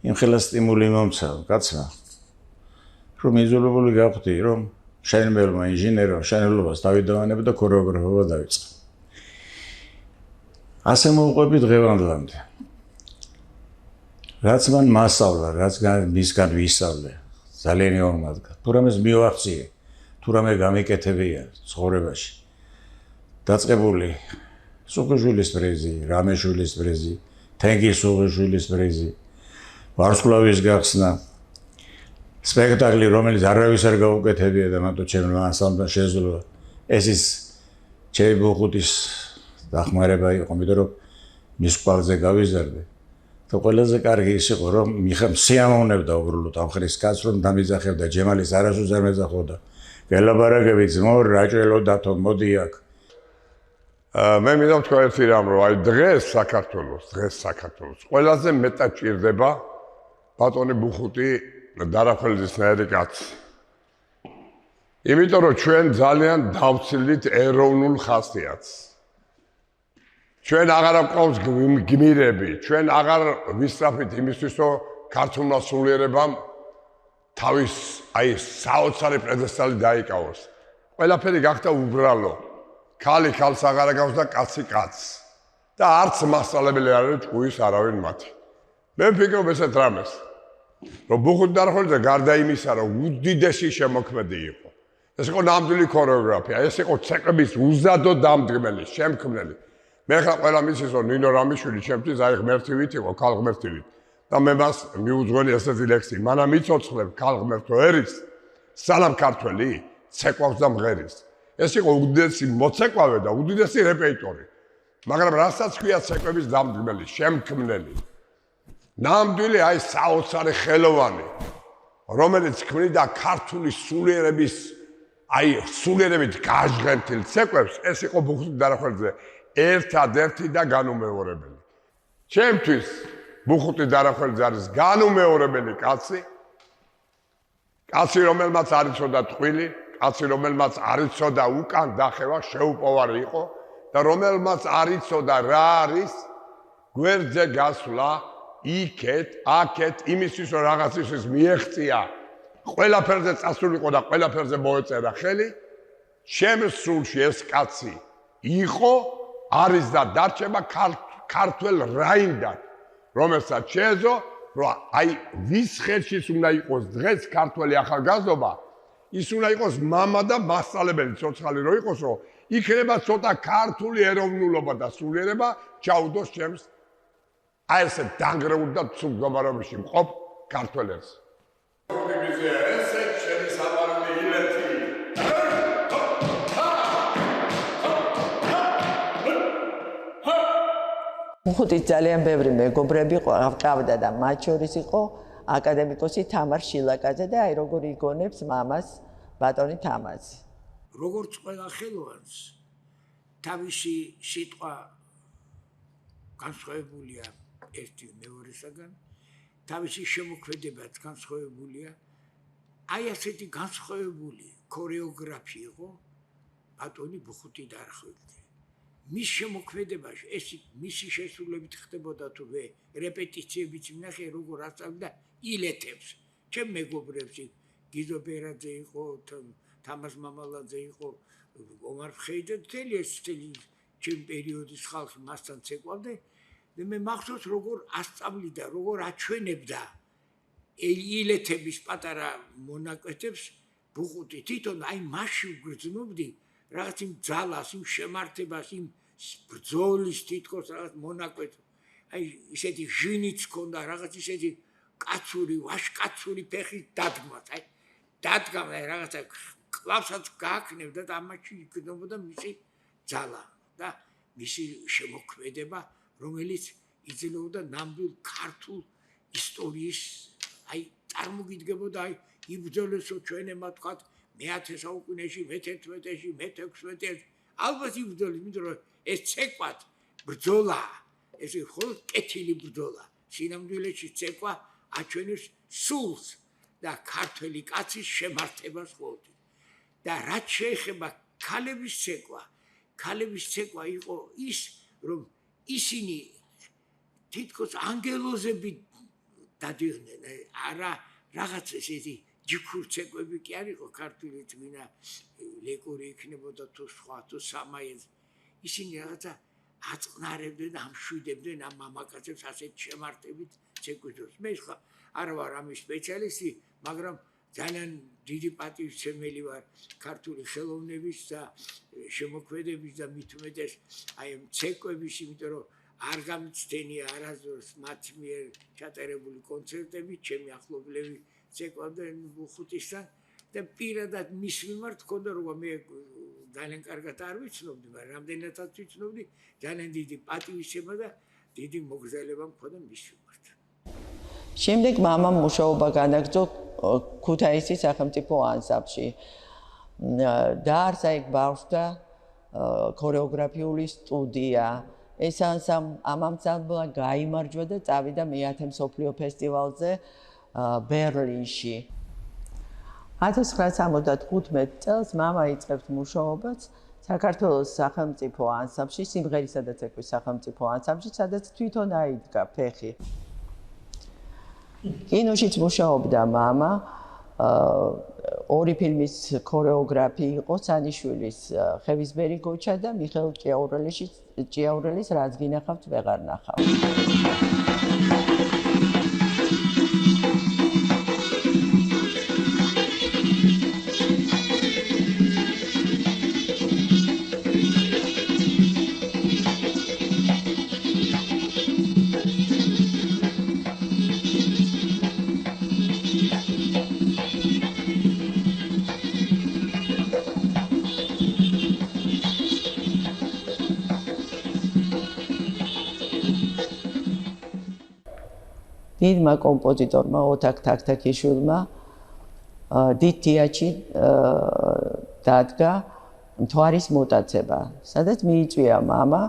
იმხელა სტიმული მომცა კაცმა, რომ იზოლებული გავხდი, რომ მშენებელმა ინჟინერმა მშენებლობას დავიდოვანება და ქორეოგრაფობა დავიწყე. ასე მოვყვები დღევანდლამდე. რაც მან მასწავლა, რაც მისგან ვისწავლე, ძალიან იორმადგა. თუ რამეს მივახციე, თუ რამე გამიკეთებია ცხოვრებაში. დაწყებული სუხეშვილის პრეზი, რამეშვილის პრეზი, თენგის სუხეშვილის პრეზი, ვარსკვლავის გახსნა, სპექტაკლი, რომელიც არავის არ გაუკეთებია და მარტო ჩემმა ანსამბლმა შეძლო. ეს ის ჩემი ბუხუტის დახმარება იყო, იმიტომ რომ მის კვალზე გავიზარდე. და ყველაზე კარგი ის იყო, რომ სიამოვნებდა უბრალოდ ამ ხრის კაცს, რომ დამიძახებდა ჯემალის არასოდეს არ მეძახოდა. გელაბარაგებით ძმაო, რაჭველო დათო, მოდი აქ. მე მინდა ვთქვა ერთი რამ, რომ აი დღეს საქართველოს ყველაზე მეტად ჭირდება ბატონი ბუხუტი დარახველიძისნაირი კაცი. იმიტომ რომ ჩვენ ძალიან დავცილდით ეროვნულ ხასიათს. ჩვენ აღარ გვყავს გმირები, ჩვენ აღარ ვისწრაფით იმისთვის, რომ ქართულმა სულიერებამ თავის აი საოცარი პრედესტალი დაიკავოს. ყველაფერი გახდა უბრალო. ქალი ქალს აღარ გავს და კაცი კაცს. და არც მასწავლებელი არ არის ჭკუის არავინ მათი. მე ვფიქრობ ესეთ რამეს, რომ ბუხუტი დარახველიძე გარდა იმისა, რომ უდიდესი შემოქმედი იყო. ეს იყო ნამდვილი ქორეოგრაფია, ეს იყო ცეკვების უზადო დამდგმელი, შემქმნელი. მე ხა ყველა მისის, რომ ნინო რამიშვილი ჩემთვის აი ღმერთივით იყო, ქალღმერთივით. და მე მას მიუძღვენი ესეთი ლექსი, მანამ იცოცხლებ ქალღმერთო ერის, სალამ ქართველი, ცეკვავს და მღერის. ეს იყო უდიდესი მოცეკვავე და უდიდესი რეპერტორი. მაგრამ რასაც ქვია ცეკვების დამდგმელი, შემქმნელი. ნამდვილი აი საოცარი ხელოვანი, რომელიც ქმნიდა ქართული სულიერების აი სულიერებით გაჟღენთილ ცეკვებს, ეს იყო ბუხუტი დარახველიძე ერთადერთი და განუმეორებელი. ჩემთვის ბუხუტი დარახველიძე არის განუმეორებელი კაცი, კაცი რომელმაც არ იცოდა ტყვილი, კაცი რომელმაც არ იცოდა უკან დახევა, შეუპოვარი იყო და რომელმაც არ იცოდა რა არის გვერდზე გასვლა იქეთ, აქეთ, იმისთვის რომ რაღაცისთვის მიეღწია, ყველაფერზე წასულიყო და ყველაფერზე მოეწერა ხელი, ჩემს სულში ეს კაცი იყო, არის და დარჩება ქართველ რაინდად, რომელსაც შეეძლო, რომ აი ვის ხელშიც უნდა იყოს დღეს ქართველი ახალგაზრდობა, ის უნდა იყოს მამა და მასწავლებელი ცოცხალი რო იყოს, რომ იქნება ცოტა ქართული ეროვნულობა და სულიერება ჩაუდოს ჩემს აი ესე დანგრეულ და ცუდ მდგომარეობაში მყოფ ქართველებს. მუხუტის ძალიან ბევრი მეგობრები ყავდა და მათ შორის იყო აკადემიკოსი თამარ შილაკაძე და აი როგორ იგონებს მამას ბატონი თამაზი. როგორც ყველა ხელოვანს თავისი სიტყვა განსხვავებულია ერთი მეორესაგან, თავისი შემოქმედებაც განსხვავებულია. აი ასეთი განსხვავებული ქორეოგრაფი იყო ბატონი ბუხუტი დარხვილდი. მის შემოქმედებაში ეს მისი შესრულებით ხდებოდა თუ რეპეტიციებიც ვნახე როგორ ასწავლიდა ილეთებს. ჩემ მეგობრებს გიზო ბერაძე იყო, თამაზ მამალაძე იყო, ომარ ფხეიძე მთელი ეს ჩემ პერიოდის ხალხი მასთან ცეკვავდა და მე მახსოვს როგორ ასწავლიდა, როგორ აჩვენებდა ილეთების პატარა მონაკვეთებს ბუხუტი თვითონ აი მასში ვგრძნობდი რაღაც იმ ძალას, იმ შემართებას, იმ ბრძოლის თითქოს რაღაც მონაკვეთ, აი ისეთი ჟინიც ქონდა, რაღაც ისეთი კაცური, ვაშკაცური ფეხით დადგმას, აი დადგმა რაღაცა კლავსაც გააკნევდა და ამაში იქნებოდა მისი ძალა და მისი შემოქმედება, რომელიც იძლეოდა ნამდვილ ქართულ ისტორიის, აი წარმოგიდგებოდა აი იბრძოლესო ჩვენებმა თქვათ მე-10 საუკუნეში, მე-11-ში, მე-16-ში, ალბათ იბრძოლის, იმიტომ რომ ეს ცეკვად ბრძოლა, ეს მხოლოდ კეთილი ბრძოლა, სინამდვილეში ცეკვა აჩვენებს სულს და ქართველი კაცის შემართებას ხოვდი. და რაც შეეხება ქალების ცეკვა იყო ის, რომ ისინი თითქოს ანგელოზები დადიოდნენ, არა რაღაც ესეთი ჯიქურ ცეკვები კი არ იყო ქართული თვითონ ლეკური იქნებოდა თუ სხვა თუ სამაიაზ. ისინი რაღაცა აწყნარებდნენ, ამშვიდებდნენ ამ მამაკაცებს ასეთ შემართებით ცეკვიდროს. მე ხა არ ვარ ამის სპეციალისტი, მაგრამ ძალიან დიდი პატივისცემელი ვარ ქართული ხელოვნების და შემოქმედების და მით უმეტეს აი ამ ცეკვების, იმიტომ რომ არ გამიცდენია არასდროს მათ მიერ ჩაწერებული კონცერტები, ჩემი ახლობლები ცეკვავდნენ ბუხუტისთან და პირადად მის მიმართ მქონდა, რომ მე ძალიან კარგად არ ვიცნობდი, მაგრამ რამდენადაც ვიცნობდი, ძალიან დიდი პატივისცემა და დიდი მოგზაურობა მქონდა მის მიმართ. შემდეგ მამამ მუშაობა განაგრძო ქუთაისის სახელმწიფო ანსამბლში. დაარსა იქ ბავშვთა ქორეოგრაფიული სტუდია. ეს ანსამბლმა გაიმარჯვა და წავიდა მე-10 მსოფლიო ფესტივალზე ბერლინში. 1975 წელს მამა იწყებს მუშაობას საქართველოს სახელმწიფო ანსამბლში, სიმღერისა და ცეკვის სახელმწიფო ანსამბლში, სადაც თვითონ აიდგა ფეხი. კინოშიც მუშაობდა მამა, ორი ფილმის ქორეოგრაფი იყო სანიშვილის ხევისბერი გოჩა და მიხეილ ჭიაურელის რაც გინახავთ ვეღარ ნახავთ. დიდმა კომპოზიტორმა ოთარ თაქთაქიშვილმა დიდ თეატრში დადგა მთვარის მოტაცება, სადაც მიიწვია მამა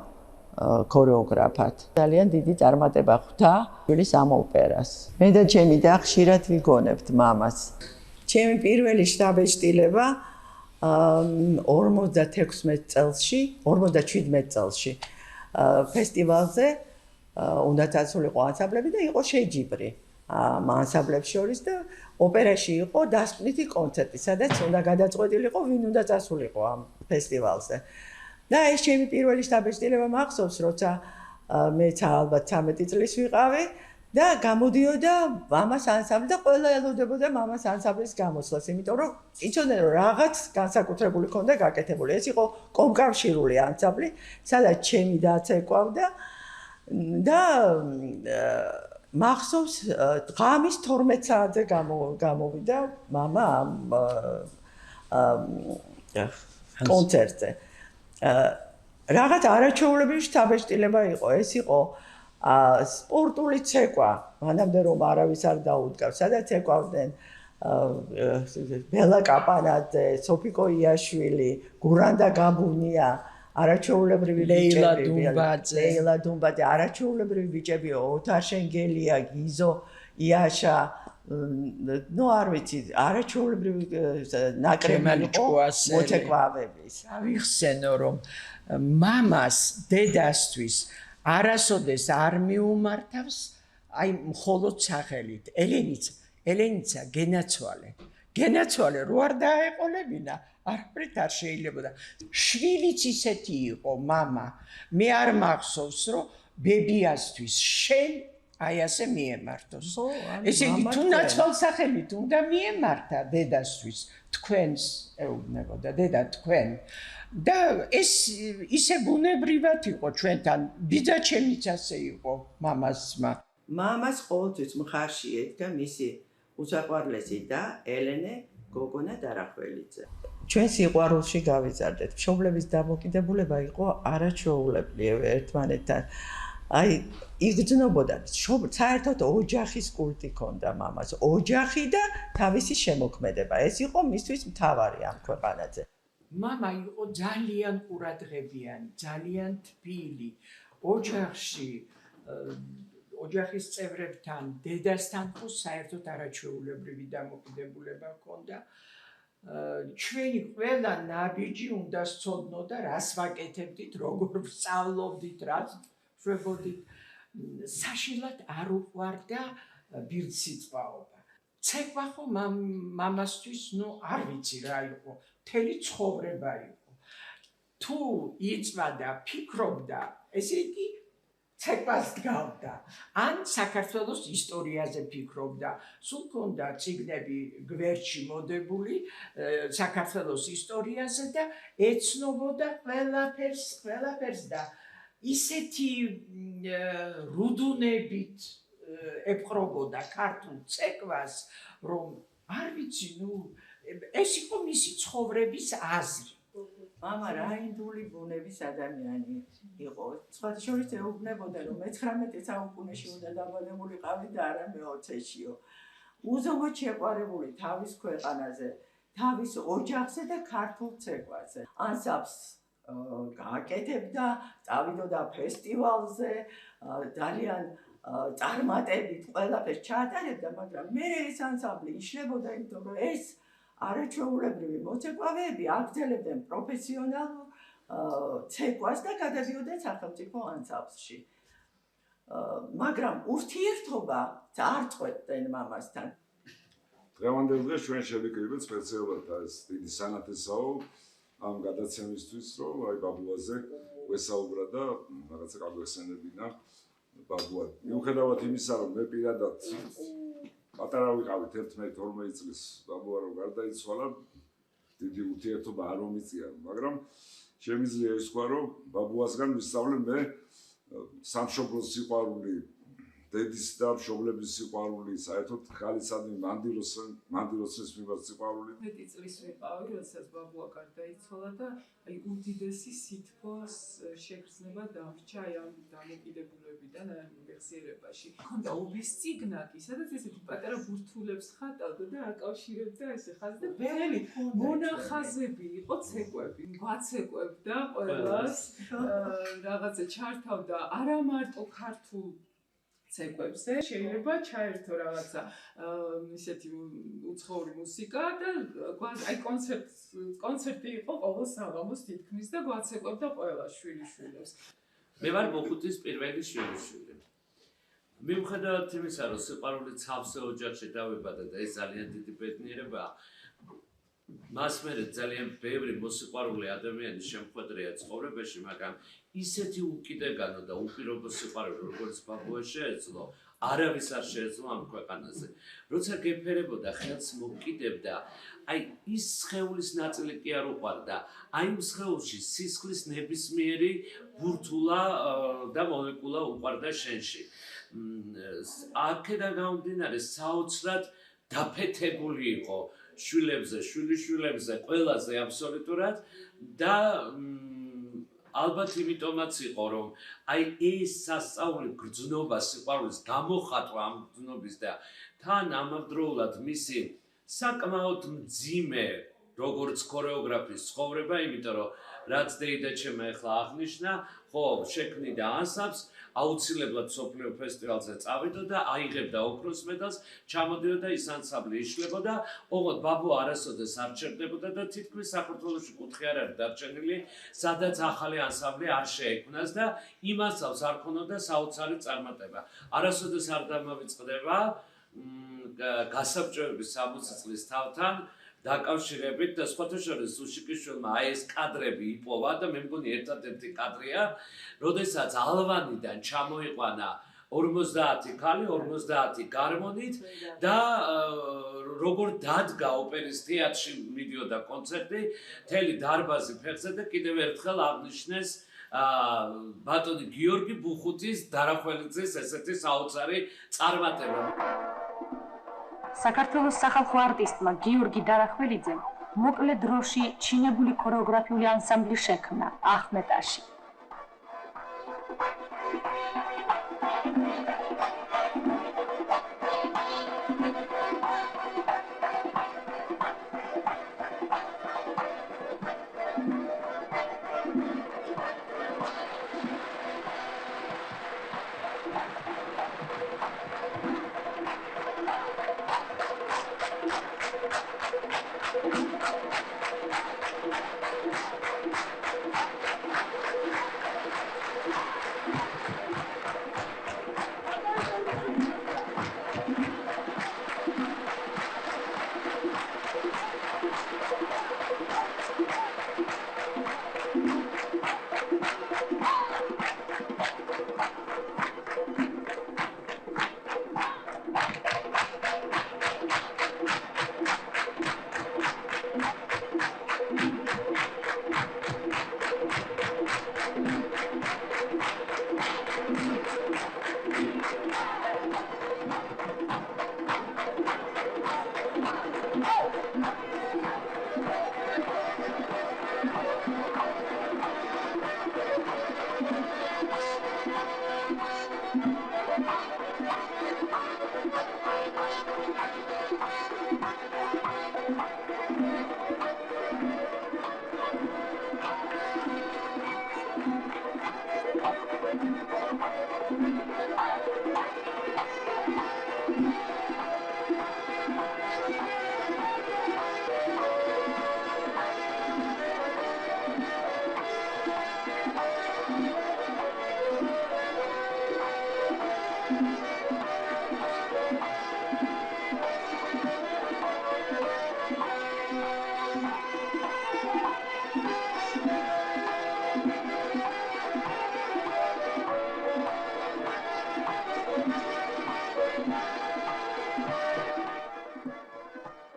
ქორეოგრაფად. ძალიან დიდი წარმატება ხვდა შვილის ამ ოპერას. მე და ჩემი და ხშირად ვიგონებთ მამას. ჩემი პირველი შტაბეშტილება 57 წელსში, 57 წელსში ფესტივალზე უნდა დაცულიყო ანსამბლები და იყო შეჯიბრი ამ ანსამბლებს შორის და ოპერაში იყო დასკვნითი კონცერტი, სადაც უნდა გადაწყვეტილიყო ვინ უნდა წასულიყო ამ ფესტივალზე. და ეს ჩემი პირველი შთაბეჭდილება მახსოვს, როცა მეც ალბათ 13 წლის ვიყავი და გამოდიოდა მამას ანსამბლი და ყველა ელოდებოდა მამას ანსამბლის გამოსვლას, იმიტომ რომ იცოდნენ რომ რაღაც განსაკუთრებული ქონდა გაკეთებული. ეს იყო კომკავშირული ანსამბლი, სადაც ჩემი დაც ეკვავდა და მახსოვს ღამის 12 საათზე გამოვიდა მამა კონცერტზე. რაღაც არაჩვეულებრივი შთაბეჭდილება იყო. ეს იყო სპორტული ცეკვა, მანამდე რომ არავის არ დაუდგავს, სადაც ეკვავდნენ ბელა კაპანაძე, სოფიკო იაშვილი, გურანდა გაბუნია, არაჩვეულებრივი ლეილა დუმბაძე, არაჩვეულებრივი ბიჭები, ოთარ შენგელია, გიზო იაშა, ნუ არ ვიცი, არაჩვეულებრივი ნაკრები იყო მოცეკვავების. ავიხსენო რომ მამას დედასთვის არასოდეს არ მიუმართავს აი მხოლოდ სახელით. ელენიცა გენაცვალე რო არ დაეყოლებინა არაფრით არ შეიძლებოდა. შვილიც ისეთი იყო მამა. მე არ მახსოვს რომ ბებიასთვის შენ აი ასე მიემართოს. ესე იგი თუ ნაცვალ სახელით უნდა მიემართა დედასთვის თქვენს ეუბნებოდა დედა თქვენ. და ეს ისე ბუნებრივად იყო ჩვენთან. ბიძაჩემიც ასე იყო მამასმა. მამას ყოველთვის მხარში ედგა მისი უსაყვარლესი და ელენე გოგონა დარახველიძე. ჩვენ სიყვარულში გავიზარდეთ. მშობლების დამოკიდებულება იყო არაჩვეულებრივი ერთმანეთთან. აი იგრძნობოდა საერთოდ ოჯახის კულტი ჰქონდა მამას. ოჯახი და თავისი შემოქმედება. ეს იყო მისთვის მთავარი ამ ქვეყანაზე. მამა იყო ძალიან ყურადღებიანი, ძალიან თბილი. ოჯახის წევრებთან, დედასთან ხო საერთოდ არაჩვეულებრივი დამოკიდებულება ჰქონდა. ჩვენი ყველა ნაბიჯი უნდა სწოდნოდა, რას ვაკეთებდით, როგორ ვსწავლობდით, რას ვშვებოდით. საშინლად არ უყვარდა ბირთვსიწყაობა. ცეკვა ხო მამასთვის, ნუ არ ვიცი რა იყო, მთელი ცხოვრება იყო. თუ იწვა და ფიქრობდა, ესე იგი ცეკვას დგავდა. ან საქართველოს ისტორიაზე ფიქრობდა. სულ ჰქონდა წიგნები გვერდში მოდებული საქართველოს ისტორიაზე და ეცნობოდა ყველაფერს და ისეთი რუდუნებით ეპყრობოდა ქართულ ცეკვას, რომ არ ვიცი, ნუ ეს იყო მისი ცხოვრების აზრი. მამა რაინდული ბუნების ადამიანი იყო. სხვათა შორის ეუბნებოდა, რომ 19 საუკუნეში უნდა დაბადებულიყავი და არა მე-20-შიო. უზომოდ შეყვარებული თავის ქვეყანაზე, თავის ოჯახზე და ქართულ ცეკვაზე. ანსამბლს გააკეთებდა, წავიდოდა ფესტივალზე, ძალიან წარმატებით ყველაფერს ჩაატარებდა, მაგრამ მე ეს ანსამბლი იშლებოდა, იმიტომ რომ ეს არაჩვეულებრივი მოცეკვავეები აგრძელებდნენ პროფესიონალურ ცეკვას და გადადიოდნენ სახელმწიფო ანსამბლში. მაგრამ ურთიერთობა არ წყვეტდნენ მამასთან. დღევანდელ დღეს ჩვენ შევიკრიბეთ სპეციალურად ეს დიდი სანათესაო ამ გადაცემისთვის, რომ აი ბაბუაზე ვესაუბრა და რაღაცა გაგვეხსენებინა ბაბუა. მიუხედავად იმისა, რომ მე პირადად პატარა ვიყავით 11-12 წლის ბაბუა რომ გარდაიცვალა, დიდი ურთიერთობა არ მომიწია, მაგრამ შემიძლია ითქვა, რომ ბაბუასგან ვისწავლე მე სამშობლოს სიყვარული, დედის და მშობლების სიყვარული, საერთოდ ხალისადმი მანდილოსის მიმართ სიყვარული. 11 წლის ვიყავი, როდესაც ბაბუა გარდაიცვალა და აი უდიდესი სითბოს შეგრძნება დამრჩა აი ამ დამოკიდებულებიდან მეხსიერებაში. ხონდა უბის წიგნაკი, სადაც ესეთი პატარა ბურთულებს ხატავდა და აკავშირებდა ესე ხაზს და ბევრი მონახაზები იყო ცეკვები. გვაცეკვებდა ყველას, რაღაცა ჩართავდა არა მარტო ქართულ ცეკვებზე, შეიძლება ჩაერთო რაღაცა ისეთი უცხოური მუსიკა და აი კონცერტი იყო ყოველ საღამოს თითქმის და გვაცეკვებდა ყველა შვილიშვილებს. მე ვარ მოხუცის პირველი შვილიშვილი. მიუხედავად იმისა, რომ სიყვარული ცავსე ოჯახში დავიბადა და ეს ძალიან დიდი ბედნიერებაა, მას მერე ძალიან ბევრი მოსიყვარული ადამიანი შემხვედრია ცხოვრებაში, მაგრამ ისეთი უკიდეგანო და უპირობო სიყვარული, როგორც ბაბუას შეეძლო, არავის არ შეეძლო ამ ქვეყანაზე. როცა გეფერებოდა, ხელს მოკიდებდა, აი ის სხეულის ნაწილი კი არ უყვარდა, აი იმ სხეულში სისხლის ნებისმიერი ბურთულა და მოლეკულა უყვარდა შენში. აქედან გამომდინარე, საოცრად დაფეთებული იყო შვილებზე, შვილიშვილებზე, ყველაზე აბსოლუტურად და ალბათ იმიტომაც იყო, რომ აი ეს სასწაული გრძნობა სიყვარულის გამოხატვა ამ გრძნობის და თან ამავდროულად მისი საკმაოდ მძიმე როგორც ქორეოგრაფის ცხოვრება, იმიტომ რომ რაც დეიდა ჩემმა ახლა აღნიშნა, ხო, შექმნიდა ანსამბლს, აუცილებლად სოფლიო ფესტივალზე წავიდა და აიღებდა ოქროს მედალს, ჩამოდიოდა ის ანსამბლი იშლებოდა, ოღონდ ბაბუ არასოდეს არ ჩერდებოდა და თითქმის საქართველოში კუთხე არ არის დარჩენილი, სადაც ახალი ანსამბლი არ შეექმნას და იმ ანსამბლს არ ქონოდა საოცარი წარმატება. არასოდეს არ დამავიწყდება გასაბჭოების 60 წლის თავთან დაკავშირებით და სხვათა შორის უშიკიშვილმა აი ეს კადრები იპოვა და მე მგონი ერთადერთი კადრია, როდესაც ალვანიდან ჩამოიყვანა 50 ქალი, 50 გარმონით და როგორ დადგა ოპერის თეატრში მიდიოდა კონცერტი, მთელი დარბაზი ფეხზე და კიდევ ერთხელ აღნიშნეს ბატონი გიორგი ბუხუთის დარახველიძის ესეთი საოცარი წარმატება. საქართველოს სახალხო არტისტმა გიორგი დარახველიძემ მოკლე დროში ჩინებული ქორეოგრაფიული ანსამბლი შექმნა ახმეტაში.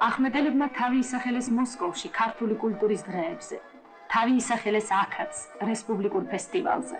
ახმეტელებმა თავი ისახელეს მოსკოვში ქართული კულტურის დღეებზე, თავი ისახელეს აქაც რესპუბლიკურ ფესტივალზე.